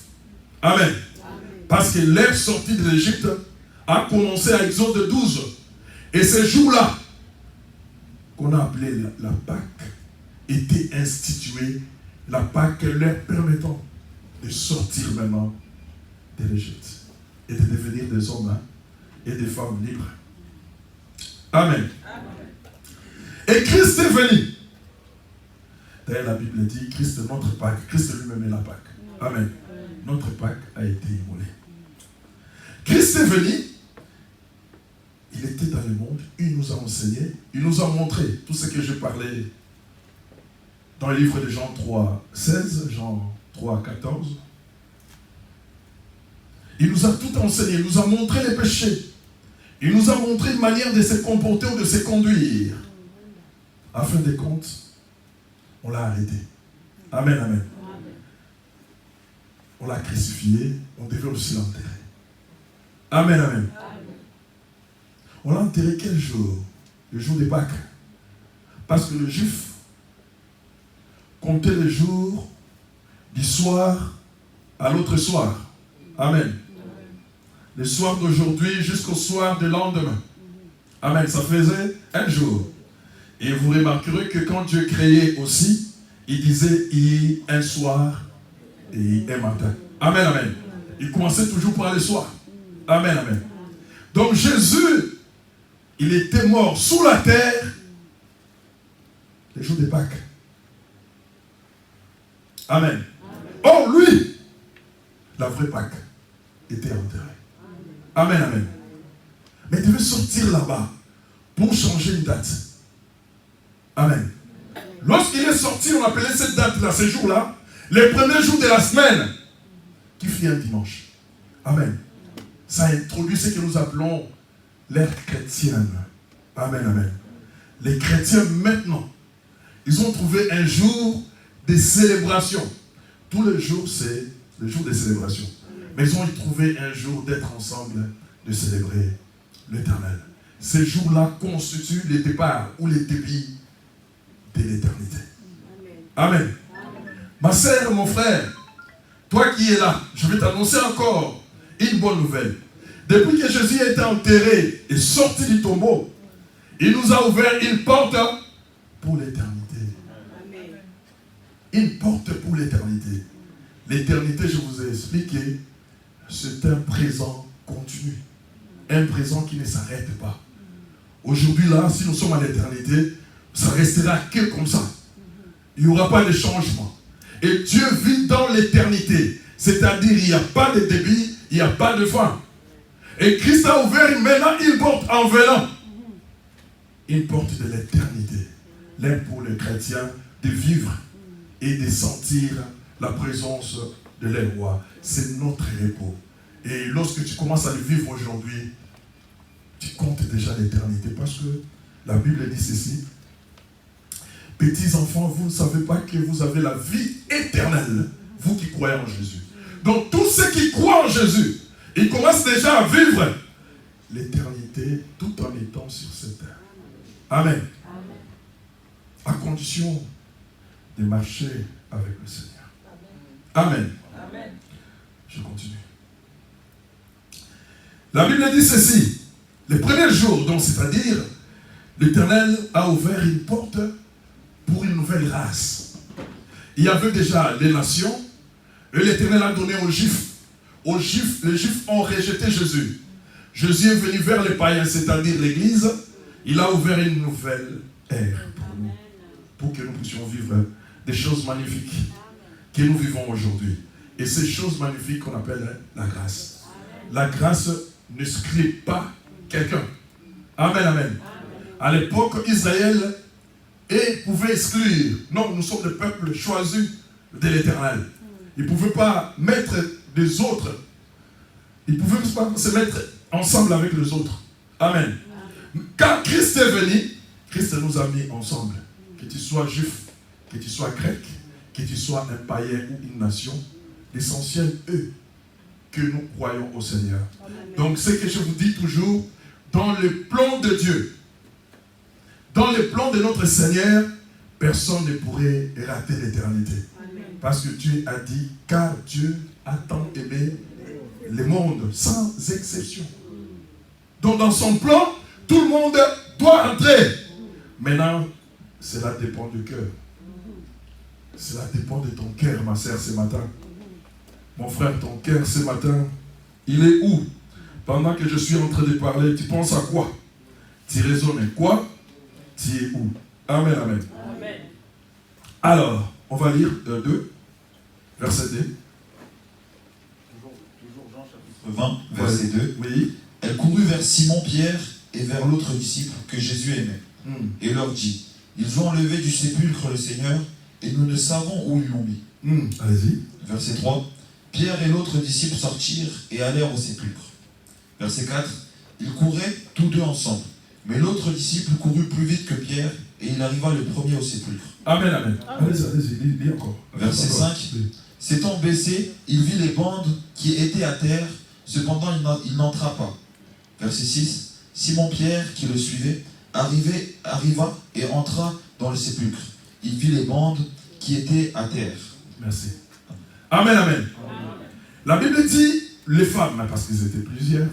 Amen. Parce que l'ère sortie de l'Égypte a commencé à Exode 12. Et ces jours-là, qu'on a appelé la Pâque, était instituée, la Pâque leur permettant de sortir maintenant de l'Égypte et de devenir des hommes et des femmes libres. Amen. Et Christ est venu. D'ailleurs, la Bible dit, Christ est notre Pâque. Christ lui-même est la Pâque. Amen. Notre Pâque a été immolée. Christ est venu. Il était dans le monde. Il nous a enseigné. Il nous a montré tout ce que je parlais dans le livre de Jean 3, 16, Jean 3, 14. Il nous a tout enseigné. Il nous a montré les péchés. Il nous a montré une manière de se comporter ou de se conduire. À fin de compte, on l'a arrêté. Amen, amen. On l'a crucifié, on devait aussi l'enterrer. Amen, amen. On l'a enterré quel jour? Le jour des Pâques. Parce que le juif comptait le jour du soir à l'autre soir. Amen. Le soir d'aujourd'hui jusqu'au soir du lendemain. Amen. Ça faisait un jour. Et vous remarquerez que quand Dieu créait aussi, il disait un soir et un matin. Amen, amen. Il commençait toujours par le soir. Amen, amen. Donc Jésus, il était mort sous la terre le jour des Pâques. Amen. Or, lui, la vraie Pâque, était enterrée. Amen, amen. Mais il devait sortir là-bas pour changer une date. Amen. Lorsqu'il est sorti, on appelait cette date-là, ces jours-là, les premiers jours de la semaine, qui fit un dimanche. Amen. Ça introduit ce que nous appelons l'ère chrétienne. Amen, amen. Les chrétiens, maintenant, ils ont trouvé un jour de célébration. Tous les jours, c'est le jour de célébration. Mais ils ont trouvé un jour d'être ensemble, de célébrer l'Éternel. Ces jours-là constituent le départ ou le début de l'éternité. Amen. Amen. Ma sœur, mon frère, toi qui es là, je vais t'annoncer encore une bonne nouvelle. Depuis que Jésus a été enterré et sorti du tombeau, il nous a ouvert une porte pour l'éternité. Une porte pour l'éternité. L'éternité, je vous ai expliqué, c'est un présent continu. Un présent qui ne s'arrête pas. Aujourd'hui, là, si nous sommes à l'éternité, ça restera que comme ça. Il n'y aura pas de changement. Et Dieu vit dans l'éternité. C'est-à-dire, il n'y a pas de début, il n'y a pas de fin. Et Christ a ouvert maintenant une porte en venant. Une porte de l'éternité. L'aide pour les chrétiens de vivre et de sentir la présence de leur roi. C'est notre repos. Et lorsque tu commences à le vivre aujourd'hui, tu comptes déjà l'éternité. Parce que la Bible dit ceci. Petits enfants, vous ne savez pas que vous avez la vie éternelle, vous qui croyez en Jésus. Donc tous ceux qui croient en Jésus, ils commencent déjà à vivre l'éternité tout en étant sur cette terre. Amen. À condition de marcher avec le Seigneur. Amen. Amen. Je continue. La Bible dit ceci. Les premiers jours, donc c'est-à-dire, l'Éternel a ouvert une porte pour une nouvelle race. Il y avait déjà les nations, et l'Éternel a donné aux Juifs. Aux Juifs, les Juifs ont rejeté Jésus. Jésus est venu vers les païens, c'est-à-dire l'Église. Il a ouvert une nouvelle ère pour nous, pour que nous puissions vivre des choses magnifiques que nous vivons aujourd'hui. Et ces choses magnifiques qu'on appelle la grâce. La grâce n'exclut pas quelqu'un. Amen, amen. À l'époque, Israël pouvait exclure. Non, nous sommes le peuple choisi de l'Éternel. Ils ne pouvaient pas mettre des autres. Ils ne pouvaient pas se mettre ensemble avec les autres. Amen. Quand Christ est venu, Christ nous a mis ensemble. Que tu sois juif, que tu sois grec, que tu sois un païen ou une nation, l'essentiel est que nous croyons au Seigneur. Donc c'est que je vous dis toujours, dans le plan de Dieu, dans le plan de notre Seigneur, personne ne pourrait rater l'éternité. Parce que Dieu a dit, car Dieu a tant aimé le monde, sans exception. Donc dans son plan, tout le monde doit entrer. Maintenant, cela dépend du cœur. Cela dépend de ton cœur, ma sœur, ce matin. Mon frère, ton cœur, ce matin, il est où? Pendant que je suis en train de parler, tu penses à quoi? Tu raisonnes quoi? Tu es où? Amen, amen. Amen. Alors, on va lire 2, verset 2. Toujours Jean chapitre 20, verset 2. Oui. Elle courut vers Simon-Pierre et vers l'autre disciple que Jésus aimait, et leur dit, ils ont enlevé du sépulcre le Seigneur, et nous ne savons où ils l'ont mis. Allez-y. Verset 3. Pierre et l'autre disciple sortirent et allèrent au sépulcre. Verset 4. Ils couraient tous deux ensemble. Mais l'autre disciple courut plus vite que Pierre et il arriva le premier au sépulcre. Amen, amen. Allez-y, lis encore. Verset 5. S'étant baissé, il vit les bandes qui étaient à terre, cependant il n'entra pas. Verset 6. Simon-Pierre, qui le suivait, arriva et entra dans le sépulcre. Il vit les bandes qui étaient à terre. Merci. Amen, amen. La Bible dit les femmes, parce qu'ils étaient plusieurs,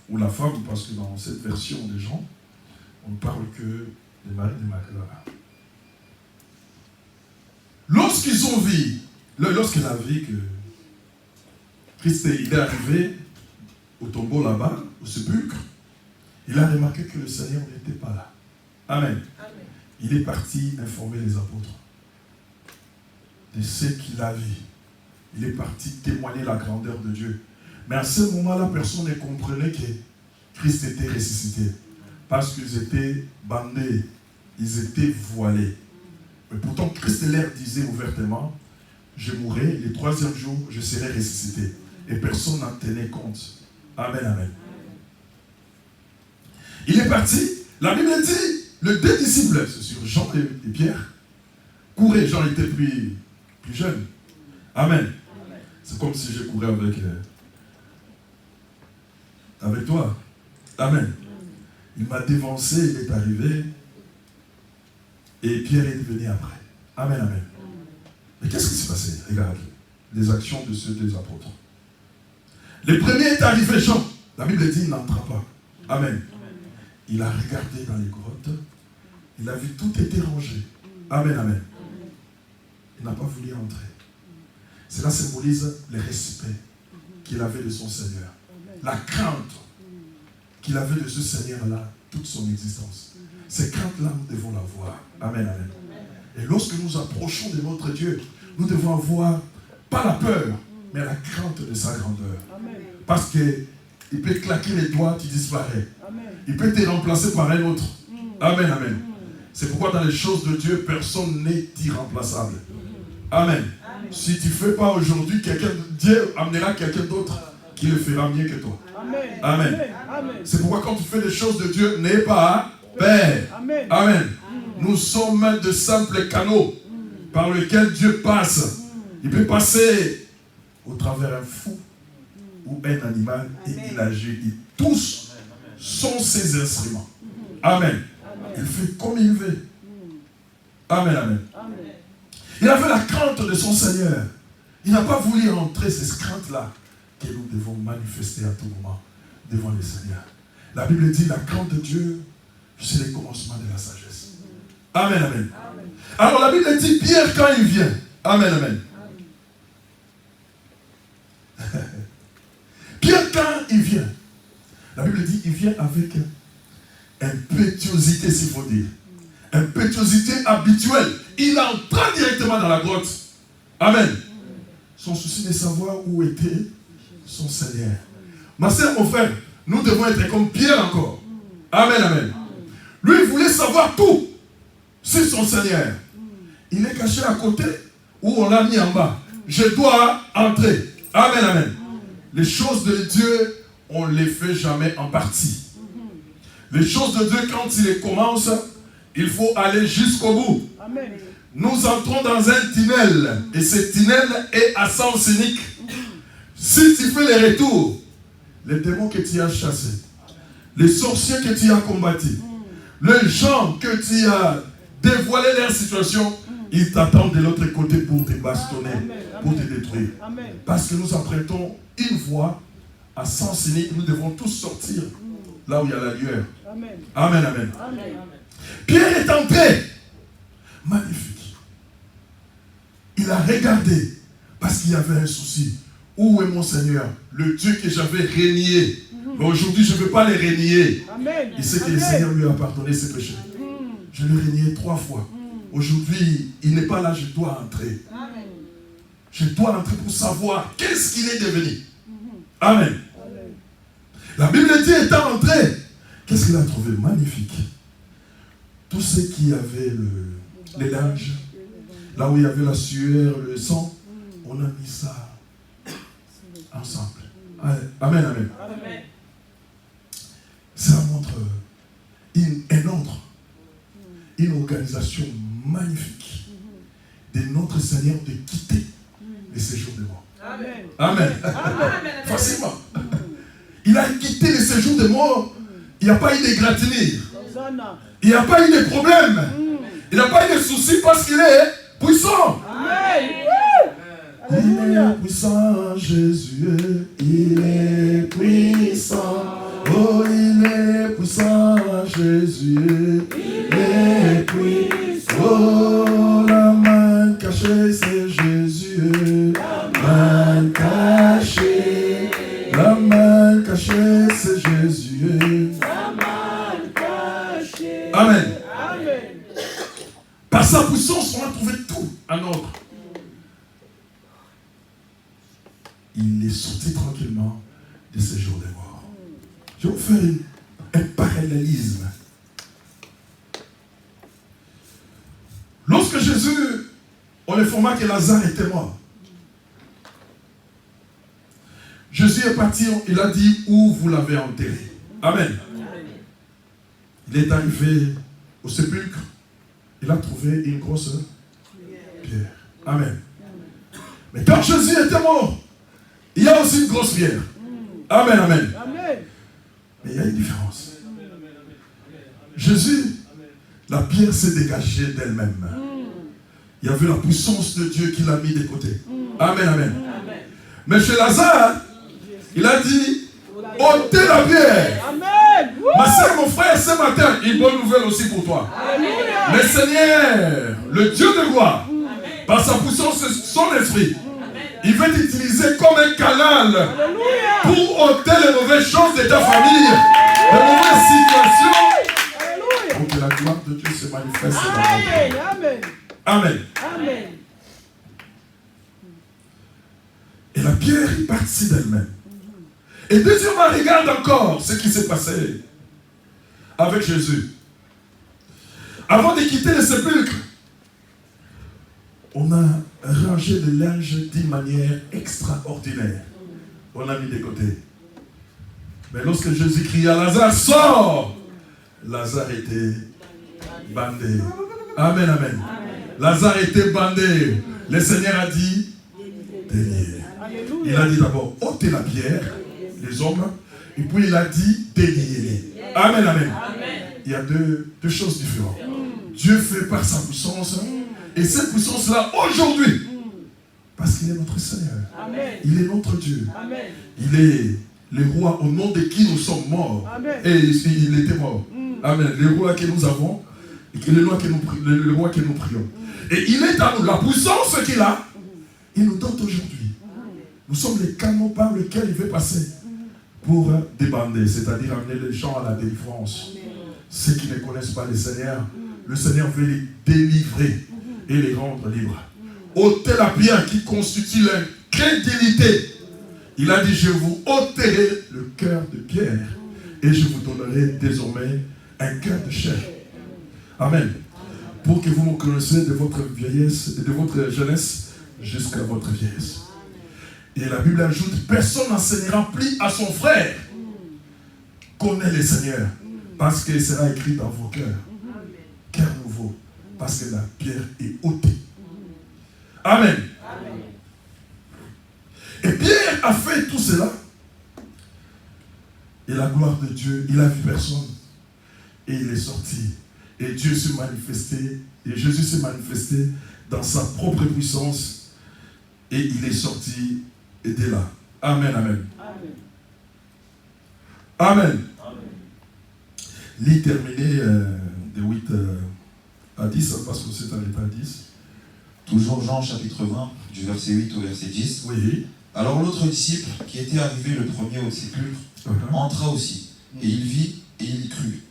ou la femme, parce que dans cette version des gens, on ne parle que de Marie de Magdala. Lorsqu'ils ont vu, lorsqu'elle a vu que Christ est arrivé au tombeau là-bas, au sépulcre, il a remarqué que le Seigneur n'était pas là. Amen. Amen. Il est parti informer les apôtres de ce qu'il a vu. Il est parti témoigner la grandeur de Dieu. Mais à ce moment-là, personne ne comprenait que Christ était ressuscité. Parce qu'ils étaient bandés, ils étaient voilés. Mais pourtant, Christ leur disait ouvertement, je mourrai, le 3e jour, je serai ressuscité. Et personne n'en tenait compte. Amen, amen. Il est parti, la Bible dit, les 2 disciples, c'est sur Jean et Pierre, couraient. Jean était plus jeune. Amen. C'est comme si je courais avec toi. Amen. Il m'a dévancé, il est arrivé. Et Pierre est venu après. Amen, amen. Mais qu'est-ce qui s'est passé? Regarde, les actions de ceux des apôtres. Le premier est arrivé, Jean. La Bible dit, il n'entra pas. Amen. Il a regardé dans les grottes. Il a vu tout était rangé. Amen, amen. Il n'a pas voulu entrer. Cela symbolise le respect qu'il avait de son Seigneur. La crainte qu'il avait de ce Seigneur-là, toute son existence. Ces craintes-là, nous devons l'avoir. Amen, amen. Et lorsque nous approchons de notre Dieu, nous devons avoir, pas la peur, mais la crainte de sa grandeur. Parce qu'il peut claquer les doigts, tu disparais. Il peut te remplacer par un autre. Amen, amen. C'est pourquoi dans les choses de Dieu, personne n'est irremplaçable. Amen. Si tu ne fais pas aujourd'hui, Dieu amènera quelqu'un d'autre qui le fera mieux que toi. Amen. Amen. C'est pourquoi quand tu fais des choses de Dieu, n'aie pas peur. Amen. Amen. Nous sommes de simples canaux par lesquels Dieu passe. Il peut passer au travers un fou ou un animal et il agit. Tous sont ses instruments. Amen. Il fait comme il veut. Amen, amen. Il avait la crainte de son Seigneur. Il n'a pas voulu entrer ces craintes-là que nous devons manifester à tout moment devant le Seigneur. La Bible dit la crainte de Dieu, c'est le commencement de la sagesse. Amen, amen. Alors la Bible dit Pierre quand il vient. Amen, amen. Pierre quand il vient. La Bible dit il vient avec impétuosité, s'il faut dire. Impétuosité habituelle. Il entra directement dans la grotte. Amen. Son souci de savoir où était son Seigneur. Ma sœur, mon frère, nous devons être comme Pierre encore. Amen, amen. Lui, il voulait savoir tout sur son Seigneur. Il est caché à côté ou on l'a mis en bas. Je dois entrer. Amen, amen. Les choses de Dieu, on ne les fait jamais en partie. Les choses de Dieu, quand il les commence, il faut aller jusqu'au bout. Amen. nous entrons dans un tunnel. Et ce tunnel est à sens unique. Si tu fais le retour, les démons que tu as chassés, les sorciers que tu as combattus, les gens que tu as dévoilé leur situation, ils t'attendent de l'autre côté pour te bastonner, pour te détruire. Parce que nous empruntons une voie à sens unique. Nous devons tous sortir là où il y a la lueur. Amen, amen. Pierre est entré. Magnifique. Il a regardé parce qu'il y avait un souci. Où est mon Seigneur? Le Dieu que j'avais renié. Mais aujourd'hui, je ne veux pas le renier. Il sait que le Seigneur lui a pardonné ses péchés. Je l'ai renié 3 fois. Aujourd'hui, il n'est pas là, je dois entrer. Je dois entrer pour savoir qu'est-ce qu'il est devenu. Amen. La Bible dit, étant entré, qu'est-ce qu'il a trouvé? Magnifique. Tous ceux qui avaient les linges, là où il y avait la sueur, le sang, on a mis ça ensemble. Amen, amen. Ça montre un ordre, une organisation magnifique de notre Seigneur de quitter le séjour de mort. Amen. Amen. Facilement. Il a quitté le séjour de mort. Il n'y a pas eu de gratinure. Il n'y a pas eu de problème. Il n'a pas eu de soucis parce qu'il est puissant. Amen. Il est puissant, Jésus. Il est puissant. Oh, il est puissant, Jésus. Il est puissant. Oh, la main cachée, c'est Jésus. La main cachée. La main cachée, c'est Jésus. La main cachée. Amen. Amen. Par sa puissance, on a trouvé tout en ordre. Il est sorti tranquillement de ces jours de mort. Je vais vous faire un parallélisme. Lorsque Jésus, on informa que Lazare était mort, Jésus est parti, il a dit où vous l'avez enterré. Amen. Il est arrivé au sépulcre, il a trouvé une grosse pierre. Amen. Mais quand Jésus était mort, il y a aussi une grosse pierre. Amen, amen. Mais il y a une différence. Jésus, la pierre s'est dégagée d'elle-même. Il y avait la puissance de Dieu qui l'a mis de côté. Amen, amen. Mais chez Lazare, il a dit, ôtez la pierre. Amen. Ma soeur, mon frère, ce matin, une bonne nouvelle aussi pour toi. Alléluia. Le Seigneur, le Dieu de gloire, par sa puissance, son esprit, il veut t'utiliser comme un canal. Alléluia. Pour ôter les mauvaises choses de ta famille, les mauvaises situations, Alléluia. Pour que la gloire de Dieu se manifeste dans ta vie. Amen. Amen. Amen. Et la pierre est partie d'elle-même. Et deuxièmement, regarde encore ce qui s'est passé avec Jésus. Avant de quitter le sépulcre, on a rangé le linge d'une manière extraordinaire. On l'a mis de côté. Mais lorsque Jésus cria à Lazare, sors! Lazare était bandé. Amen, amen. Lazare était bandé. Le Seigneur a dit, déliez. Il a dit d'abord, ôtez la pierre, les hommes, et puis il a dit, déliez-les. Amen, amen. Il y a deux choses différentes. Dieu fait par sa puissance, et cette puissance-là, aujourd'hui, parce qu'il est notre Seigneur, amen. Il est notre Dieu, amen. Il est le roi au nom de qui nous sommes morts, amen. Et il était mort. Amen. Le roi que nous avons, et le roi que nous prions. Et il est à nous, la puissance qu'il a, il nous donne aujourd'hui. Nous sommes les canaux par lesquels il veut passer pour débander, c'est-à-dire amener les gens à la délivrance. Ceux qui ne connaissent pas le Seigneur veut les délivrer et les rendre libres. Ôtez la pierre qui constitue l'incrédulité. Il a dit, je vous ôterai le cœur de pierre et je vous donnerai désormais un cœur de chair. Amen. Pour que vous me connaissiez de votre vieillesse et de votre jeunesse jusqu'à votre vieillesse. Et la Bible ajoute, personne n'enseignera plus à son frère. Connais le Seigneur, parce qu'il sera écrit dans vos cœurs. Cœur nouveau. Parce que la pierre est ôtée. Amen. Amen. Et Pierre a fait tout cela. Et la gloire de Dieu, il a vu personne. Et il est sorti. Et Dieu s'est manifesté. Et Jésus s'est manifesté dans sa propre puissance. Et il est sorti de là. Amen, amen. Amen. Amen. Amen. Lis terminé de 8 à 10, parce que c'est arrêté à 10. Toujours Jean chapitre 20, du verset 8 au verset 10. Oui. Alors l'autre disciple, qui était arrivé le premier au sépulcre, entra aussi, et il vit et il crut.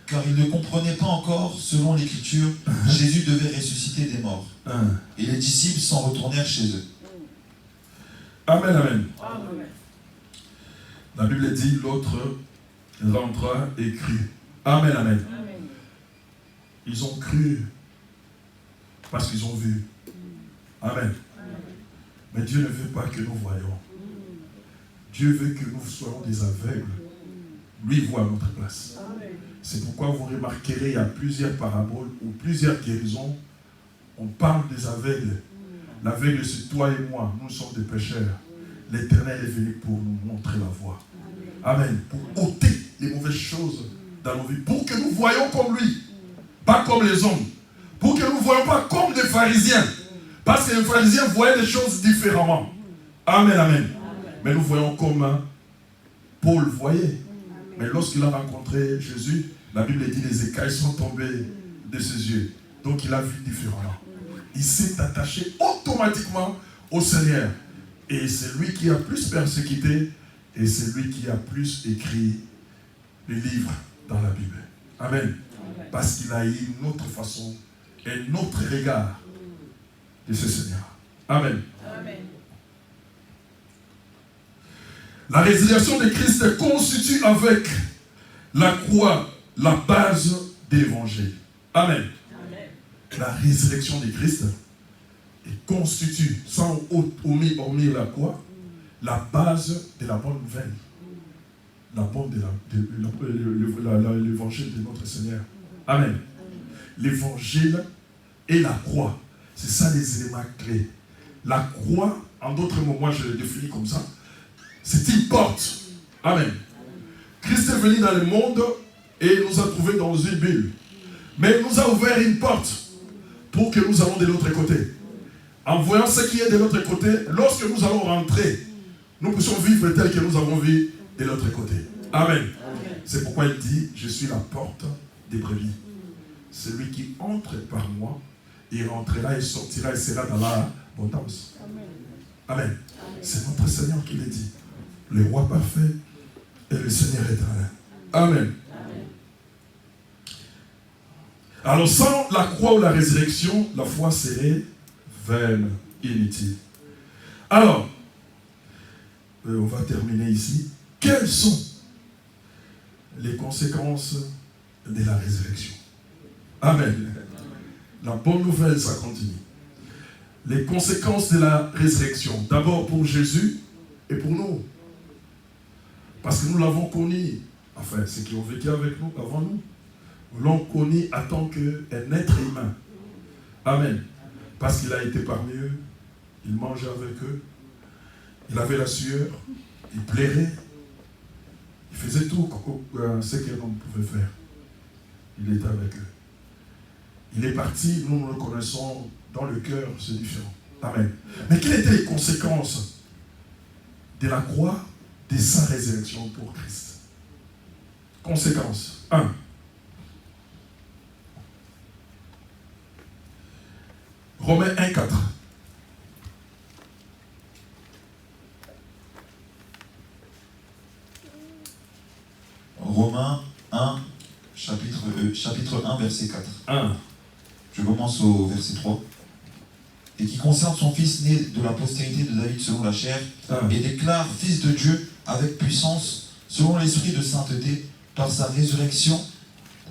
Car il ne comprenait pas encore, selon l'Écriture, Jésus devait ressusciter des morts. Et les disciples s'en retournèrent chez eux. Amen, amen. Amen. La Bible dit, l'autre rentra et crut. Amen, amen. Amen. Ils ont cru parce qu'ils ont vu. Amen. Mais Dieu ne veut pas que nous voyions. Dieu veut que nous soyons des aveugles. Lui voit à notre place. C'est pourquoi vous remarquerez, il y a plusieurs paraboles ou plusieurs guérisons. On parle des aveugles. L'aveugle, c'est toi et moi. Nous sommes des pécheurs. L'Éternel est venu pour nous montrer la voie. Amen. Pour ôter les mauvaises choses dans nos vies. Pour que nous voyions comme lui. Pas comme les hommes. Pour que nous ne voyions pas comme des pharisiens. Parce que les pharisiens voyaient des choses différemment. Amen, amen. Mais nous voyons comme Paul voyait. Mais lorsqu'il a rencontré Jésus, la Bible dit les écailles sont tombées de ses yeux. Donc il a vu différemment. Il s'est attaché automatiquement au Seigneur. Et c'est lui qui a plus persécuté et c'est lui qui a plus écrit les livres dans la Bible. Amen. Parce qu'il a eu une autre façon, un autre regard de ce Seigneur. Amen. Amen. La résurrection de Christ constitue avec la croix la base de l'évangile. Amen. Amen. La résurrection de Christ constitue, sans omettre la croix, la base de la bonne nouvelle. La bonne de l'évangile de notre Seigneur. Amen. L'évangile et la croix. C'est ça les éléments clés. La croix, en d'autres mots, moi je le définis comme ça, c'est une porte. Amen. Christ est venu dans le monde et nous a trouvés dans une bulle. Mais il nous a ouvert une porte pour que nous allions de l'autre côté. En voyant ce qui est de l'autre côté, lorsque nous allons rentrer, nous puissions vivre tel que nous avons vu de l'autre côté. Amen. C'est pourquoi il dit, je suis la porte des brebis. Celui qui entre par moi, il rentrera et sortira et sera dans la abondance. Amen. C'est notre Seigneur qui le dit. Le roi parfait et le Seigneur éternel. Amen. Alors sans la croix ou la résurrection, la foi serait vaine, inutile. Alors, on va terminer ici. Quelles sont les conséquences de la résurrection? Amen. La bonne nouvelle, ça continue. Les conséquences de la résurrection, d'abord pour Jésus et pour nous. Parce que nous l'avons connu, enfin, ceux qui ont vécu avec nous, avant nous, l'ont connu en tant qu'un être humain. Amen. Parce qu'il a été parmi eux, il mangeait avec eux, il avait la sueur, il plairait, il faisait tout ce qu'un homme pouvait faire. Il était avec eux. Il est parti, nous le connaissons dans le cœur, c'est différent. Amen. Mais quelles étaient les conséquences de la croix, de sa résurrection pour Christ? Conséquences. 1. Romains 1, 4. Romains 1, chapitre 1, verset 4. 1. Je commence au verset 3. Et qui concerne son fils né de la postérité de David selon la chair, et déclare fils de Dieu avec puissance, selon l'esprit de sainteté, par sa résurrection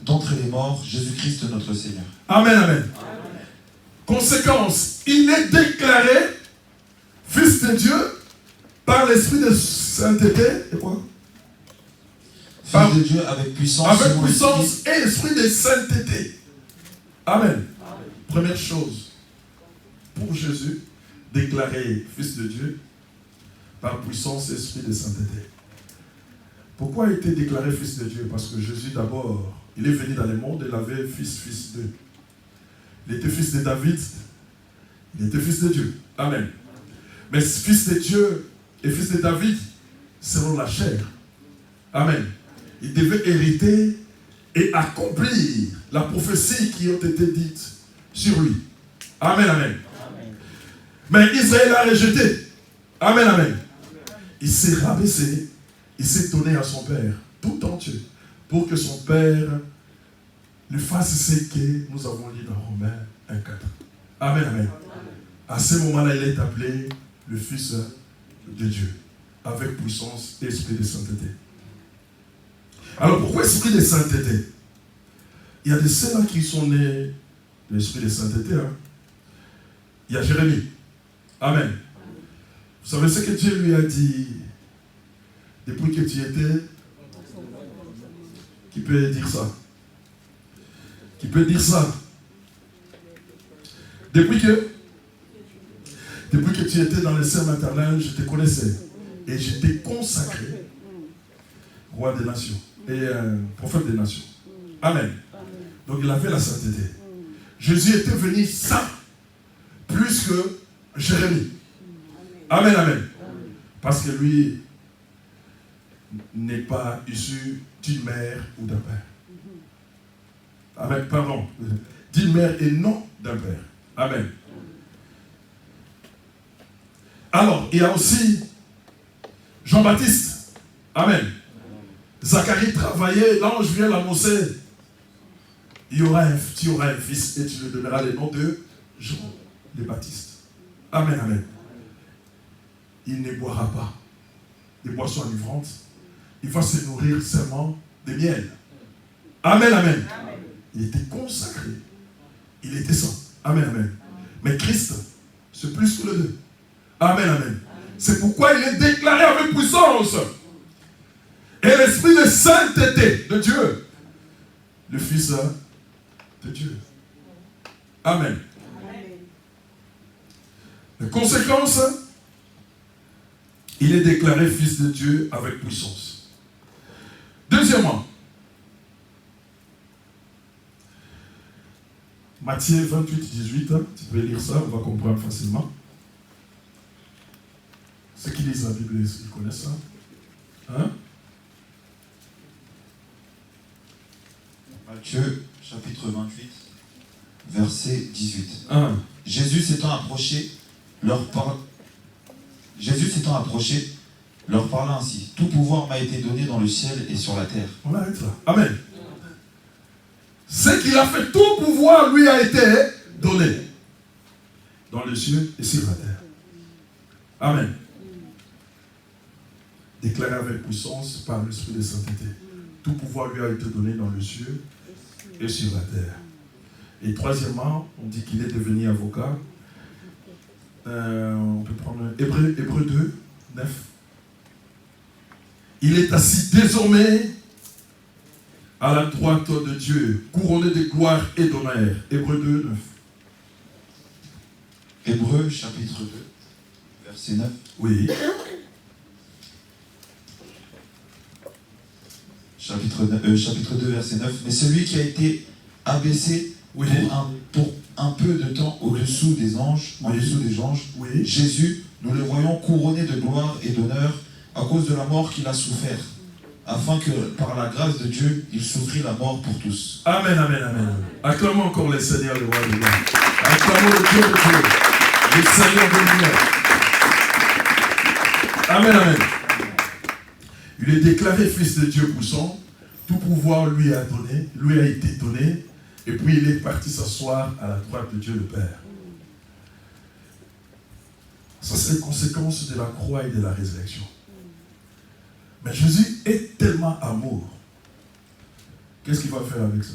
d'entre les morts, Jésus-Christ notre Seigneur. Amen, amen. Conséquence, il est déclaré fils de Dieu par l'esprit de sainteté. Et quoi? Fils de Dieu avec puissance. Avec puissance et esprit de sainteté. Amen. Première chose, pour Jésus, déclaré Fils de Dieu, par puissance et esprit de sainteté. Pourquoi a été déclaré Fils de Dieu? Parce que Jésus d'abord, il est venu dans le monde, il avait fils d'eux. Il était fils de David, il était fils de Dieu. Amen. Mais fils de Dieu et fils de David, selon la chair. Amen. Il devait hériter et accomplir la prophétie qui a été dite sur lui. Amen, amen. Amen. Mais Israël a rejeté. Amen, amen. Il s'est rabaissé, il s'est donné à son père, tout entier, pour que son père lui fasse ce que nous avons lu dans Romains 1,4. Amen, amen. À ce moment-là, il est appelé le Fils de Dieu, avec puissance et esprit de sainteté. Alors pourquoi esprit de sainteté? Il y a des ceux-là qui sont nés de l'esprit de sainteté. Hein? Il y a Jérémie. Amen. Vous savez ce que Dieu lui a dit depuis que tu étais? Qui peut dire ça? Qui peut dire ça? Depuis que tu étais dans le sein maternel, je te connaissais. Et je t'ai consacré roi des nations et prophète des nations. Amen. Donc il avait la sainteté. Jésus était venu saint, plus que Jérémie. Amen, amen. Parce que lui n'est pas issu d'une mère ou d'un père. Amen, pardon. D'une mère et non d'un père. Amen. Alors, il y a aussi Jean-Baptiste. Amen. Zacharie travaillait, l'ange vient l'annoncer. Tu auras un fils et tu lui donneras le nom de Jean le Baptiste. Amen, amen. Il ne boira pas des boissons enivrantes. Il va se nourrir seulement de miel. Amen, amen. Il était consacré. Il était saint. Amen, amen. Mais Christ, c'est plus que le deux. Amen, amen. C'est pourquoi il est déclaré avec puissance. Et l'esprit de sainteté de Dieu. Le Fils de Dieu. Amen. La conséquence, il est déclaré Fils de Dieu avec puissance. Deuxièmement, Matthieu 28, 18, tu peux lire ça, on va comprendre facilement. Ceux qui lisent la Bible, ils connaissent ça. Hein? Matthieu, chapitre 28, verset 18. Hein? Jésus s'étant approché, leur parla ainsi. Tout pouvoir m'a été donné dans le ciel et sur la terre. On arrête là. Amen. Ce qu'il a fait, tout pouvoir lui a été donné dans les cieux et sur la terre. Amen. Déclaré avec puissance par l'esprit de sainteté. Tout pouvoir lui a été donné dans les cieux et sur la terre. Et troisièmement, on dit qu'il est devenu avocat. On peut prendre Hébreux 2, 9. Il est assis désormais à la droite de Dieu, couronné de gloire et d'honneur. Hébreux 2, 9. Hébreux, chapitre 2, verset 9. Oui. Chapitre 2, verset 9. Mais celui qui a été abaissé Oui. pour un peu de temps au-dessous des anges, Oui. en dessous des anges, Oui. Jésus, nous le voyons couronné de gloire et d'honneur à cause de la mort qu'il a souffert, afin que par la grâce de Dieu, il souffrit la mort pour tous. Amen, amen, amen. Acclamons encore le Seigneur, le roi de gloire. Acclamons le Dieu de Dieu, le Seigneur de l'univers. Amen, amen. Il est déclaré Fils de Dieu puissant. Tout pouvoir lui a été donné. Et puis il est parti s'asseoir à la droite de Dieu le Père. Ça, c'est les conséquences de la croix et de la résurrection. Mais Jésus est tellement amour. Qu'est-ce qu'il va faire avec ça?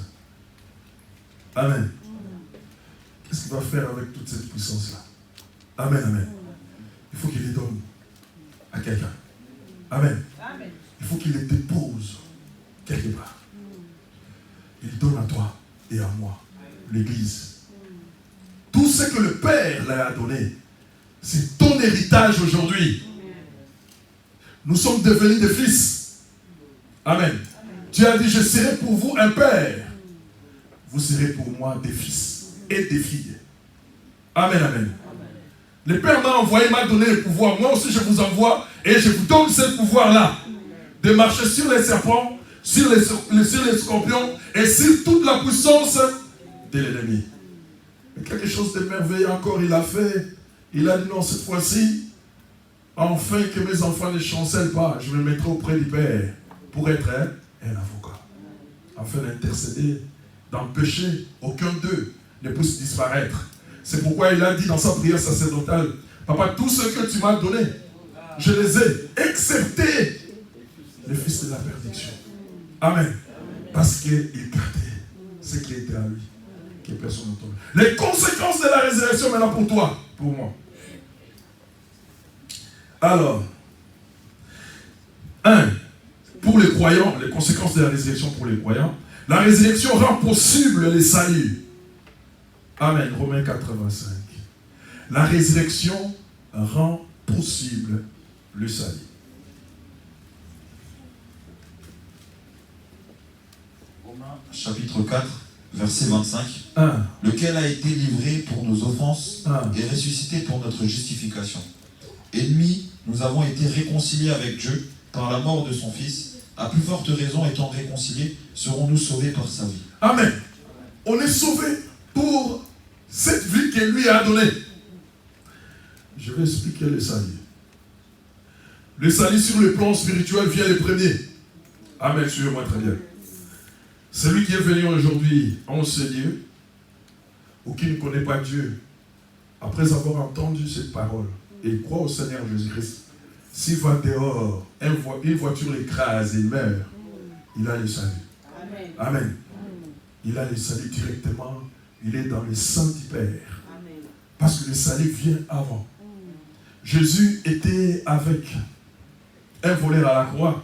Amen. Qu'est-ce qu'il va faire avec toute cette puissance-là? Amen, amen. Il faut qu'il les donne à quelqu'un. Amen. Il faut qu'il les dépose quelque part. Il donne à toi et à moi, l'Église. l'a donné. C'est ton héritage aujourd'hui. Nous sommes devenus des fils. Amen. Dieu a dit, je serai pour vous un père. Vous serez pour moi des fils et des filles. Amen, amen. Le Père m'a envoyé, m'a donné le pouvoir. Moi aussi, je vous envoie et je vous donne ce pouvoir-là. De marcher sur les serpents, sur les scorpions et sur toute la puissance de l'ennemi. Quelque chose de merveilleux encore, il a fait. Il a dit non, cette fois-ci, enfin que mes enfants ne chancellent pas, je me mettrai auprès du Père pour être un avocat. Afin d'intercéder, d'empêcher aucun d'eux ne puisse disparaître. C'est pourquoi il a dit dans sa prière sacerdotale, Papa, tout ce que tu m'as donné, je les ai excepté les fils de la perdition. Amen. Parce qu'il gardait ce qui était à lui, que personne n'entend. Les conséquences de la résurrection maintenant pour toi, pour moi. Alors, pour les croyants, les conséquences de la résurrection pour les croyants, la résurrection rend possible les saluts. Amen. Romains 85. La résurrection rend possible le salut. Romains chapitre 4, verset 25. Lequel a été livré pour nos offenses et ressuscité pour notre justification. Ennemis, nous avons été réconciliés avec Dieu par la mort de son Fils. À plus forte raison, étant réconciliés, serons-nous sauvés par sa vie. Amen. On est sauvés pour cette vie qu'il lui a donnée. Je vais expliquer le salut. Le salut sur le plan spirituel vient le premier. Amen, suivez-moi très bien. Celui qui est venu aujourd'hui en ce lieu, ou qui ne connaît pas Dieu, après avoir entendu cette parole, et il croit au Seigneur Jésus-Christ, s'il va dehors, une voiture l'écrase et il meurt, il a le salut. Amen. Amen. Il a le salut directement. Il est dans le sang du Père. Amen. Parce que le salut vient avant. Jésus était avec un voleur à la croix.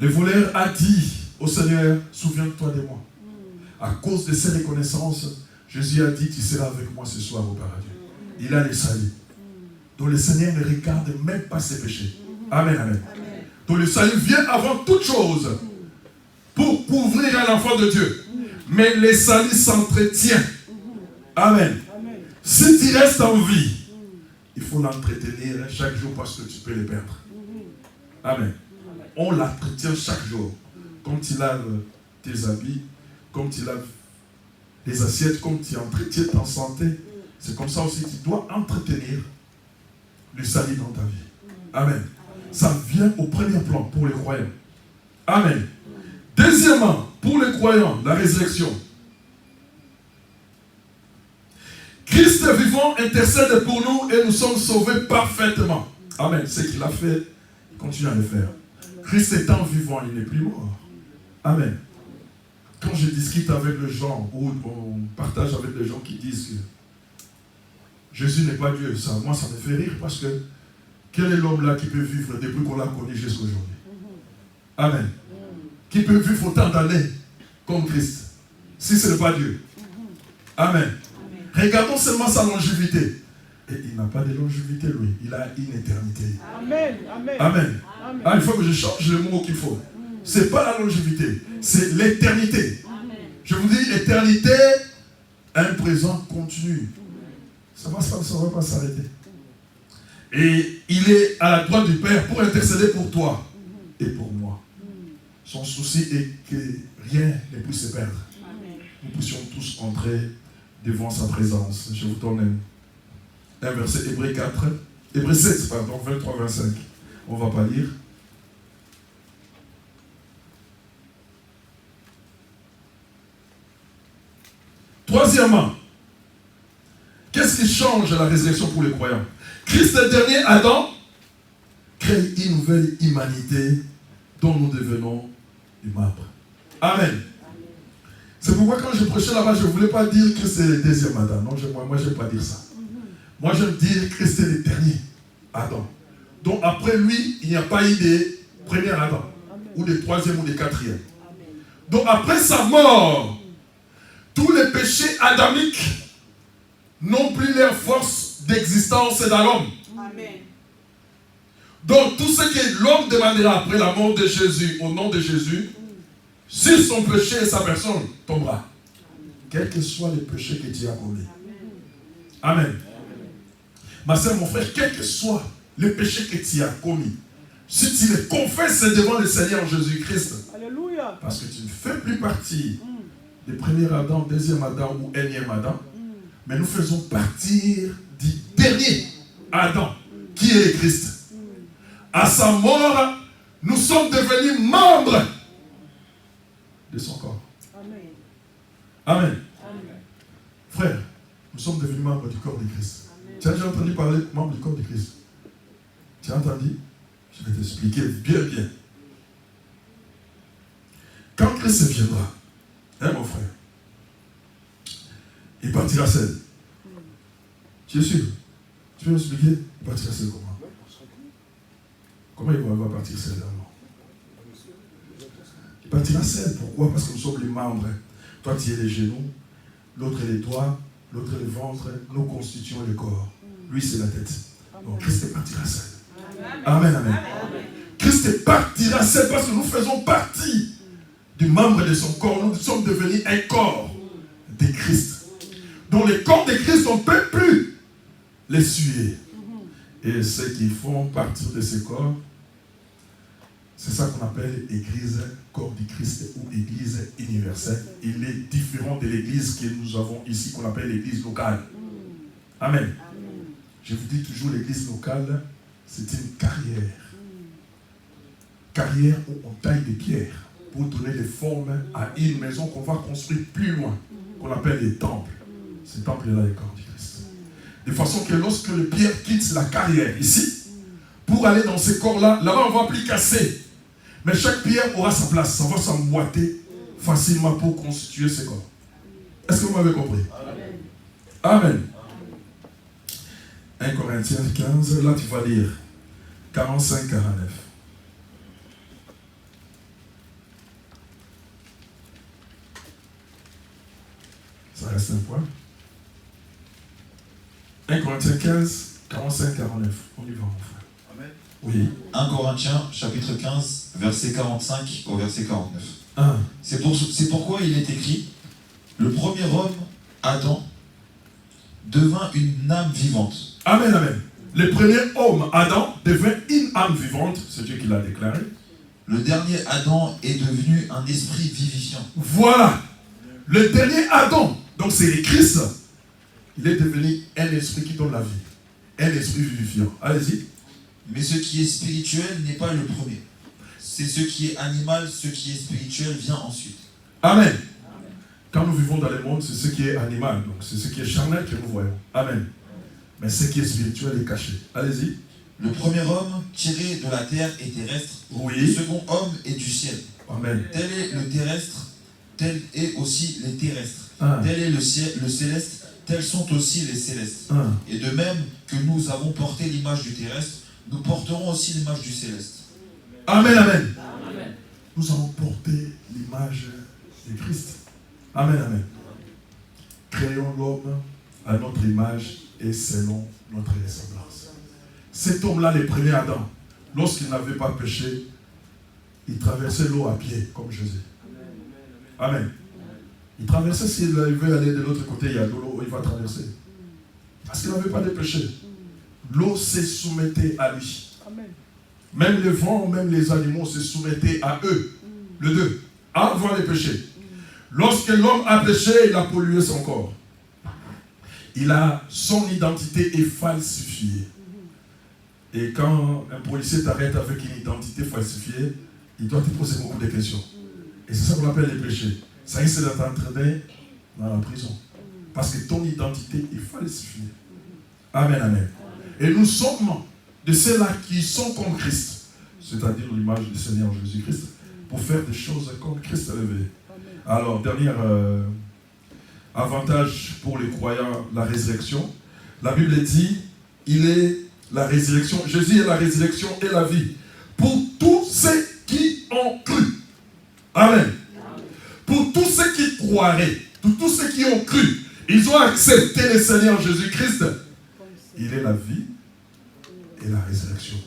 Le voleur a dit au Seigneur, souviens-toi de moi. À cause de ces reconnaissances, Jésus a dit, tu seras avec moi ce soir au paradis. Il a le salut. Donc le Seigneur ne regarde même pas ses péchés. Amen, amen. Donc le salut vient avant toute chose pour couvrir un enfant de Dieu. Mais le salut s'entretient. Amen. Si tu restes en vie, il faut l'entretenir chaque jour parce que tu peux le perdre. Amen. On l'entretient chaque jour. Comme tu laves tes habits, comme tu laves les assiettes, comme tu entretiens ta santé, c'est comme ça aussi que tu dois entretenir le salut dans ta vie. Amen. Ça vient au premier plan pour les croyants. Amen. Deuxièmement, pour les croyants, la résurrection. Christ vivant intercède pour nous et nous sommes sauvés parfaitement. Amen. Ce qu'il a fait, il continue à le faire. Christ étant vivant, il n'est plus mort. Amen. Quand je discute avec les gens, ou on partage avec les gens qui disent que Jésus n'est pas Dieu, ça, moi ça me fait rire parce que quel est l'homme là qui peut vivre depuis qu'on l'a connu jusqu'à aujourd'hui? Amen. Qui peut vivre autant d'années comme Christ, si ce n'est pas Dieu? Amen. Regardons seulement sa longévité. Et il n'a pas de longévité, lui. Il a une éternité. Amen. Amen. Amen. Ah, il faut que je change le mot qu'il faut. Ce n'est pas la longévité, c'est l'éternité. Je vous dis, éternité, un présent continu. Ça ne va pas s'arrêter. Et il est à la droite du Père pour intercéder pour toi et pour moi. Son souci est que rien ne puisse se perdre. Nous puissions tous entrer devant sa présence. Je vous donne un verset, Hébreux 7, pardon, 23-25. On ne va pas lire. Troisièmement, qu'est-ce qui change la résurrection pour les croyants? Christ, le dernier Adam, crée une nouvelle humanité dont nous devenons des membres. Amen. C'est pourquoi quand je prêchais là-bas, je ne voulais pas dire que c'est le deuxième Adam. Non, moi, je n'aime pas dire ça. Moi, j'aime dire que c'est le dernier Adam. Donc après lui, il n'y a pas eu de premier Adam, ou de troisième, ou de quatrième. Donc après sa mort, tous les péchés adamiques n'ont plus leur force d'existence dans l'homme. Amen. Donc tout ce que l'homme demandera après la mort de Jésus, au nom de Jésus, si son péché et sa personne tombera. Quels que soient les péchés que tu as commis. Amen. Ma soeur, mon frère, quels que soient les péchés que tu as commis, si tu les confesses devant le Seigneur Jésus-Christ, Alléluia. parce que tu ne fais plus partie du premier Adam, deuxième Adam ou énième Adam, mais nous faisons partie du dernier Adam, qui est le Christ. À sa mort, nous sommes devenus membres de son corps. Amen. Amen. Frère, nous sommes devenus membres du corps de Christ. Amen. Tu as déjà entendu parler de membre du corps de Christ? Tu as entendu? Je vais t'expliquer bien. Quand Christ viendra, hein mon frère, il partira seul. Tu es sûr? Tu peux m'expliquer? Il partira seul comment? Comment il va partir seul alors? Il partira seul. Pourquoi? Parce que nous sommes les membres. Toi, tu es les genoux, l'autre est les doigts, l'autre est le ventre, nous constituons le corps. Lui, c'est la tête. Donc, Christ partira seul. Amen. Christ partira seul parce que nous faisons partie du membre de son corps. Nous sommes devenus un corps de Christ. Donc, le corps de Christ, on ne peut plus les suer. Et ceux qui font partie de ce corps, c'est ça qu'on appelle Église, corps du Christ ou Église universelle. Il est différent de l'Église que nous avons ici, qu'on appelle l'Église locale. Amen. Je vous dis toujours, l'Église locale, c'est une carrière. Carrière où on taille des pierres pour donner des formes à une maison qu'on va construire plus loin, qu'on appelle les temples. Ces temples-là, les corps du Christ. De façon que lorsque le pierre quitte la carrière ici, pour aller dans ces corps-là, là-bas on ne va plus casser. Mais chaque pierre aura sa place, ça va s'emboîter facilement pour constituer ces corps. Est-ce que vous m'avez compris? Amen. 1 Corinthiens 15, là tu vas lire 45-49. Ça reste un point. 1 Corinthiens 15, 45-49. On y va, mon frère. Amen. Oui. 1 Corinthiens, chapitre 15, verset 45 au verset 49. 1. C'est pourquoi il est écrit, le premier homme, Adam, devint une âme vivante. Amen, amen. Le premier homme, Adam, devint une âme vivante. C'est Dieu qui l'a déclaré. Le dernier Adam est devenu un esprit vivifiant. Voilà. Le dernier Adam, donc c'est le Christ, il est devenu un esprit qui donne la vie. Un esprit vivifiant. Allez-y. Mais ce qui est spirituel n'est pas le premier. C'est ce qui est animal, ce qui est spirituel vient ensuite. Amen. Quand nous vivons dans le monde, c'est ce qui est animal. Donc c'est ce qui est charnel que nous voyons. Amen. Mais ce qui est spirituel est caché. Allez-y. Le premier homme tiré de la terre est terrestre. Le Oui. second homme est du ciel. Amen. Tel est le terrestre, tel est aussi les terrestres. Un. Tel est le céleste, tels sont aussi les célestes. Un. Et de même que nous avons porté l'image du terrestre, nous porterons aussi l'image du céleste. Amen, amen. Nous allons porter l'image de Christ. Amen, amen. Créons l'homme à notre image et selon notre ressemblance. Cet homme-là, le premier Adam, lorsqu'il n'avait pas péché, il traversait l'eau à pied, comme Jésus. Amen. Il traversait, s'il veut aller de l'autre côté, il y a de l'eau, il va traverser. Parce qu'il n'avait pas de péché. L'eau se soumettait à lui. Amen. Même le vent, même les animaux se soumettaient à eux. Le deux. Avant le péché. Lorsque l'homme a péché, il a pollué son corps. Son identité est falsifiée. Et quand un policier t'arrête avec une identité falsifiée, il doit te poser beaucoup de questions. Et c'est ça qu'on appelle les péchés. Ça risque de t'entraîner dans la prison. Parce que ton identité est falsifiée. Amen, amen. Et nous sommes de ceux-là qui sont comme Christ, c'est-à-dire l'image du Seigneur Jésus-Christ, pour faire des choses comme Christ a levé. Alors, dernier avantage pour les croyants, la résurrection. La Bible dit, il est la résurrection. Jésus est la résurrection et la vie. Pour tous ceux qui ont cru. Amen. Pour tous ceux qui croiraient, pour tous ceux qui ont cru. Ils ont accepté le Seigneur Jésus-Christ. Il est la vie et la résurrection.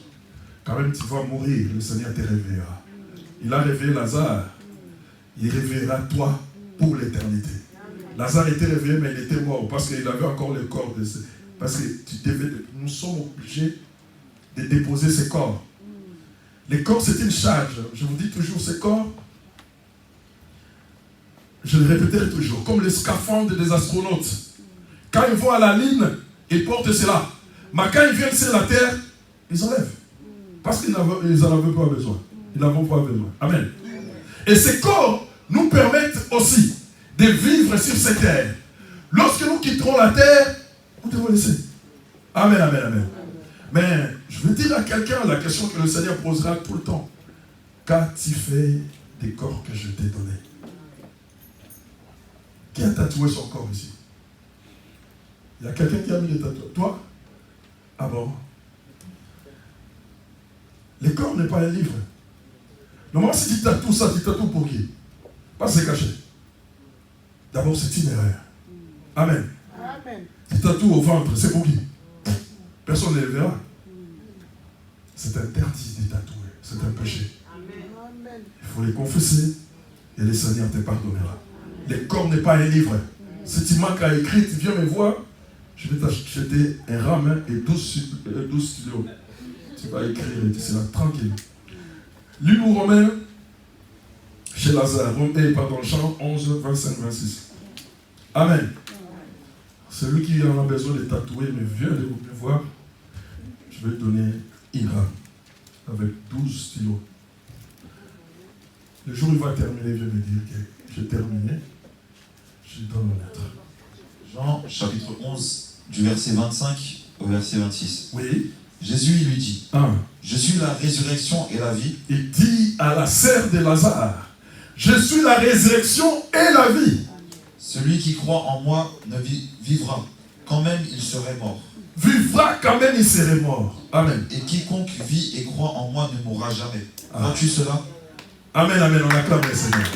Quand même tu vas mourir, le Seigneur te réveillera. Il a réveillé Lazare. Il réveillera toi pour l'éternité. Lazare était réveillé, mais il était mort parce qu'il avait encore le corps de ce... Parce que nous sommes obligés de déposer ces corps. Les corps, c'est une charge. Je vous dis toujours, ces corps, je le répéterai toujours, comme les scaphandres des astronautes. Quand ils vont à la Lune, ils portent cela. Mais quand ils viennent sur la terre, ils enlèvent. Parce qu'ils n'en avaient pas besoin. Ils n'en ont pas besoin. Amen. Et ces corps nous permettent aussi de vivre sur cette terre. Lorsque nous quitterons la terre, nous devons laisser. Amen, amen, amen. Mais je veux dire à quelqu'un la question que le Seigneur posera tout le temps. Qu'as-tu fait des corps que je t'ai donnés? Qui a tatoué son corps ici? Il y a quelqu'un qui a mis des tatouages. Toi? Ah bon? Le corps n'est pas un livre. Normalement, si tu tatoues ça, tu tatoues pour qui? Pas c'est caché. D'abord, c'est une erreur. Amen. Amen. Tu tatoues au ventre, c'est pour qui? Personne ne le verra. C'est interdit de tatouer. C'est un péché. Amen. Il faut les confesser et le Seigneur te pardonnera. Le corps n'est pas un livre. Si tu manques à écrire, tu viens me voir. Je vais t'acheter un rame et 12 stylos. Tu vas écrire et tu seras tranquille. Lis-nous Romains chez Lazare. Jean 11, 25, 26. Amen. Celui qui en a besoin de tatouer me vient de me voir. Je vais donner une rame avec 12 stylos. Le jour où il va terminer, il vient me dire que j'ai terminé. Je donne la lettre. Jean chapitre 11, du verset 25 au verset 26. Oui. Jésus il lui dit, je suis la résurrection et la vie. Il dit à la sœur de Lazare, je suis la résurrection et la vie. Celui qui croit en moi ne vivra, quand même il serait mort. Vivra quand même il serait mort. Amen. Et quiconque vit et croit en moi ne mourra jamais. Vois-tu cela? Amen, amen, on acclame le Seigneur.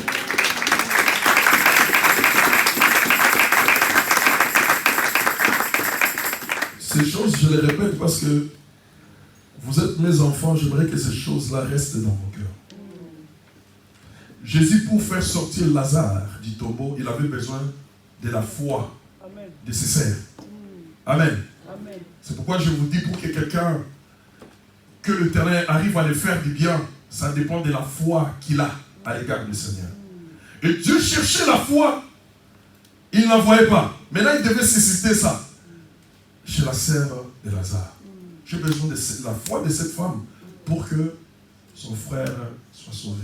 Ces choses, je les répète parce que vous êtes mes enfants, j'aimerais que ces choses-là restent dans vos cœurs. Jésus, pour faire sortir Lazare du tombeau, il avait besoin de la foi de ses sœurs. Amen. Amen. C'est pourquoi je vous dis, pour que quelqu'un, que l'Éternel arrive à lui faire du bien, ça dépend de la foi qu'il a à l'égard du Seigneur. Et Dieu cherchait la foi, il n'en voyait pas. Maintenant, il devait susciter ça chez la sœur de Lazare. J'ai besoin de la foi de cette femme pour que son frère soit sauvé.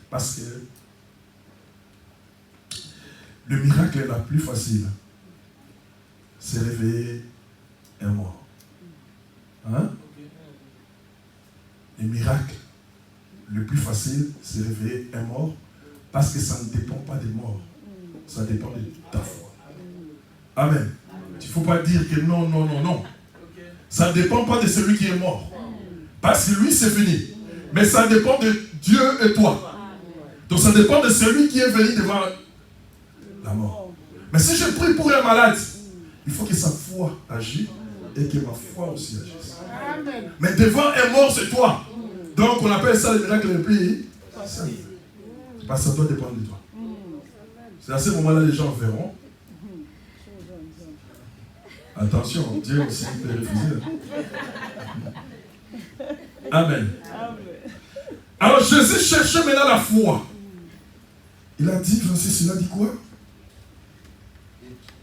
Parce que le miracle la plus facile, c'est réveiller un mort. Hein? Le miracle le plus facile, c'est réveiller un mort parce que ça ne dépend pas des morts. Ça dépend de ta foi. Amen. Il ne faut pas dire que non, non, non, non. Ça ne dépend pas de celui qui est mort. Parce que lui, c'est fini. Mais ça dépend de Dieu et toi. Donc ça dépend de celui qui est venu devant la mort. Mais si je prie pour un malade, il faut que sa foi agisse et que ma foi aussi agisse. Mais devant un mort, c'est toi. Donc on appelle ça le miracle le plus simple. Parce que ça doit dépendre de toi. C'est à ce moment-là les gens verront. Attention, Dieu aussi peut refuser. Amen. Alors Jésus cherchait maintenant la foi. Il a dit, Francis, il a dit quoi?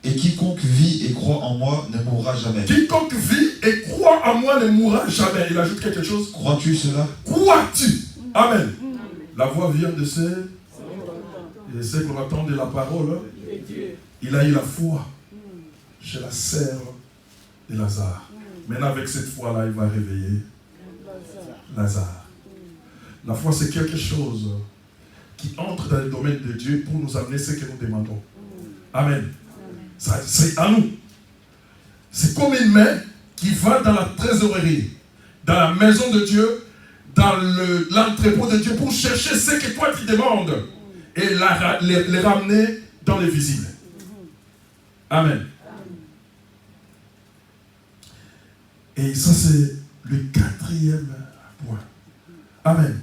Et quiconque vit et croit en moi ne mourra jamais. Quiconque vit et croit en moi ne mourra jamais. Il ajoute quelque chose. Crois-tu cela? Crois-tu? Amen. La voix vient de ceux qu'on attend de la parole. Il a eu la foi chez la sœur de Lazare. Maintenant, avec cette foi-là, il va réveiller Lazare. La foi, c'est quelque chose qui entre dans le domaine de Dieu pour nous amener ce que nous demandons. Amen. C'est à nous. C'est comme une main qui va dans la trésorerie, dans la maison de Dieu, dans l'entrepôt de Dieu pour chercher ce que toi tu demandes et les ramener dans le visible. Amen. Et ça, c'est le 4e point. Amen.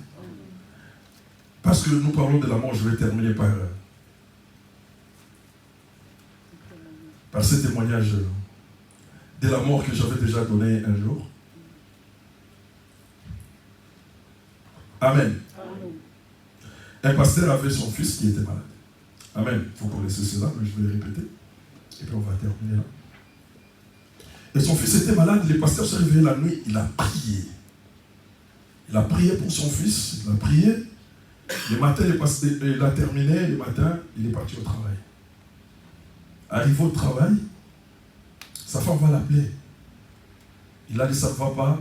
Parce que nous parlons de la mort, je vais terminer par ce témoignage de la mort que j'avais déjà donné un jour. Amen. Un pasteur avait son fils qui était malade. Amen. Vous connaissez cela, mais je vais le répéter. Et puis on va terminer là. Et son fils était malade, le pasteur s'est réveillé la nuit, il a prié. Il a prié pour son fils, il a prié. Le matin, il a terminé, le matin, il est parti au travail. Arrivé au travail, sa femme va l'appeler. Il a dit, ça ne va pas,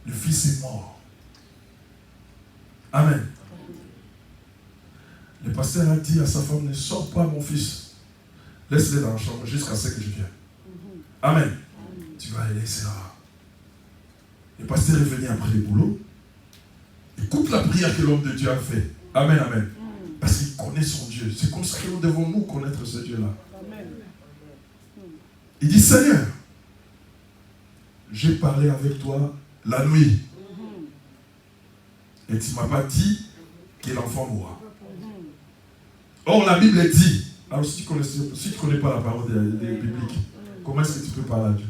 le fils est mort. Amen. Le pasteur a dit à sa femme, ne sors pas mon fils. Laisse-le dans la chambre jusqu'à ce que je vienne. Amen. Tu vas les laisser là. Le pasteur est venu après le boulot. Écoute la prière que l'homme de Dieu a fait. Amen, amen. Parce qu'il connaît son Dieu. C'est comme ça que nous devons nous connaître ce Dieu-là. Il dit, Seigneur, j'ai parlé avec toi la nuit. Et tu ne m'as pas dit que l'enfant mourra. Or, la Bible dit, alors si tu ne connais pas la parole biblique, comment est-ce que tu peux parler à Dieu?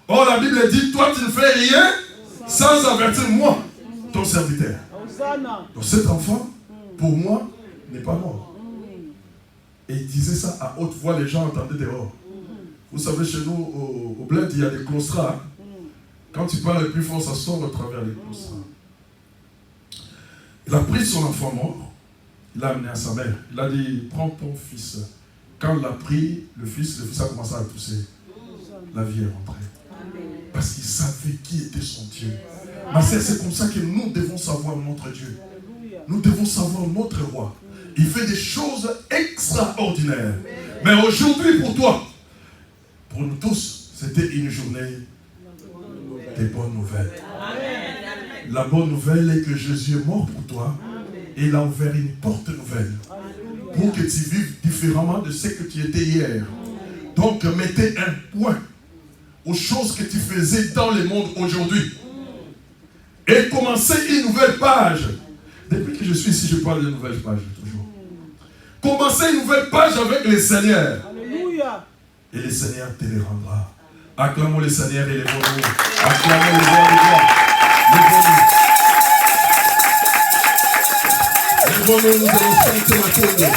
Or, la Bible dit, toi tu ne fais rien sans avertir moi, ton serviteur. Donc cet enfant, pour moi, n'est pas mort. Et il disait ça à haute voix, les gens entendaient dehors. Vous savez, chez nous, au bled, il y a des claustras. Quand tu parles le plus fort, ça sort à travers les claustras. Il a pris son enfant mort, il l'a amené à sa mère. Il a dit, prends ton fils. Quand il a pris le fils a commencé à tousser. La vie est rentrée. Parce qu'il savait qui était son Dieu. Ma sœur, c'est comme ça que nous devons savoir notre Dieu. Nous devons savoir notre roi. Il fait des choses extraordinaires. Mais aujourd'hui, pour toi, pour nous tous, c'était une journée des bonnes nouvelles. La bonne nouvelle est que Jésus est mort pour toi et il a ouvert une porte nouvelle pour que tu vives différemment de ce que tu étais hier. Donc, mettez un point aux choses que tu faisais dans le monde aujourd'hui. Et commencez une nouvelle page. Depuis que je suis ici, je parle de nouvelles pages toujours. Commencez une nouvelle page avec le Seigneur. Alléluia. Et le Seigneur te les rendra. Acclamons le Seigneur et les bons mots. Acclamons le roi de gloire. Les bons mots, nous allons chanter la tombe.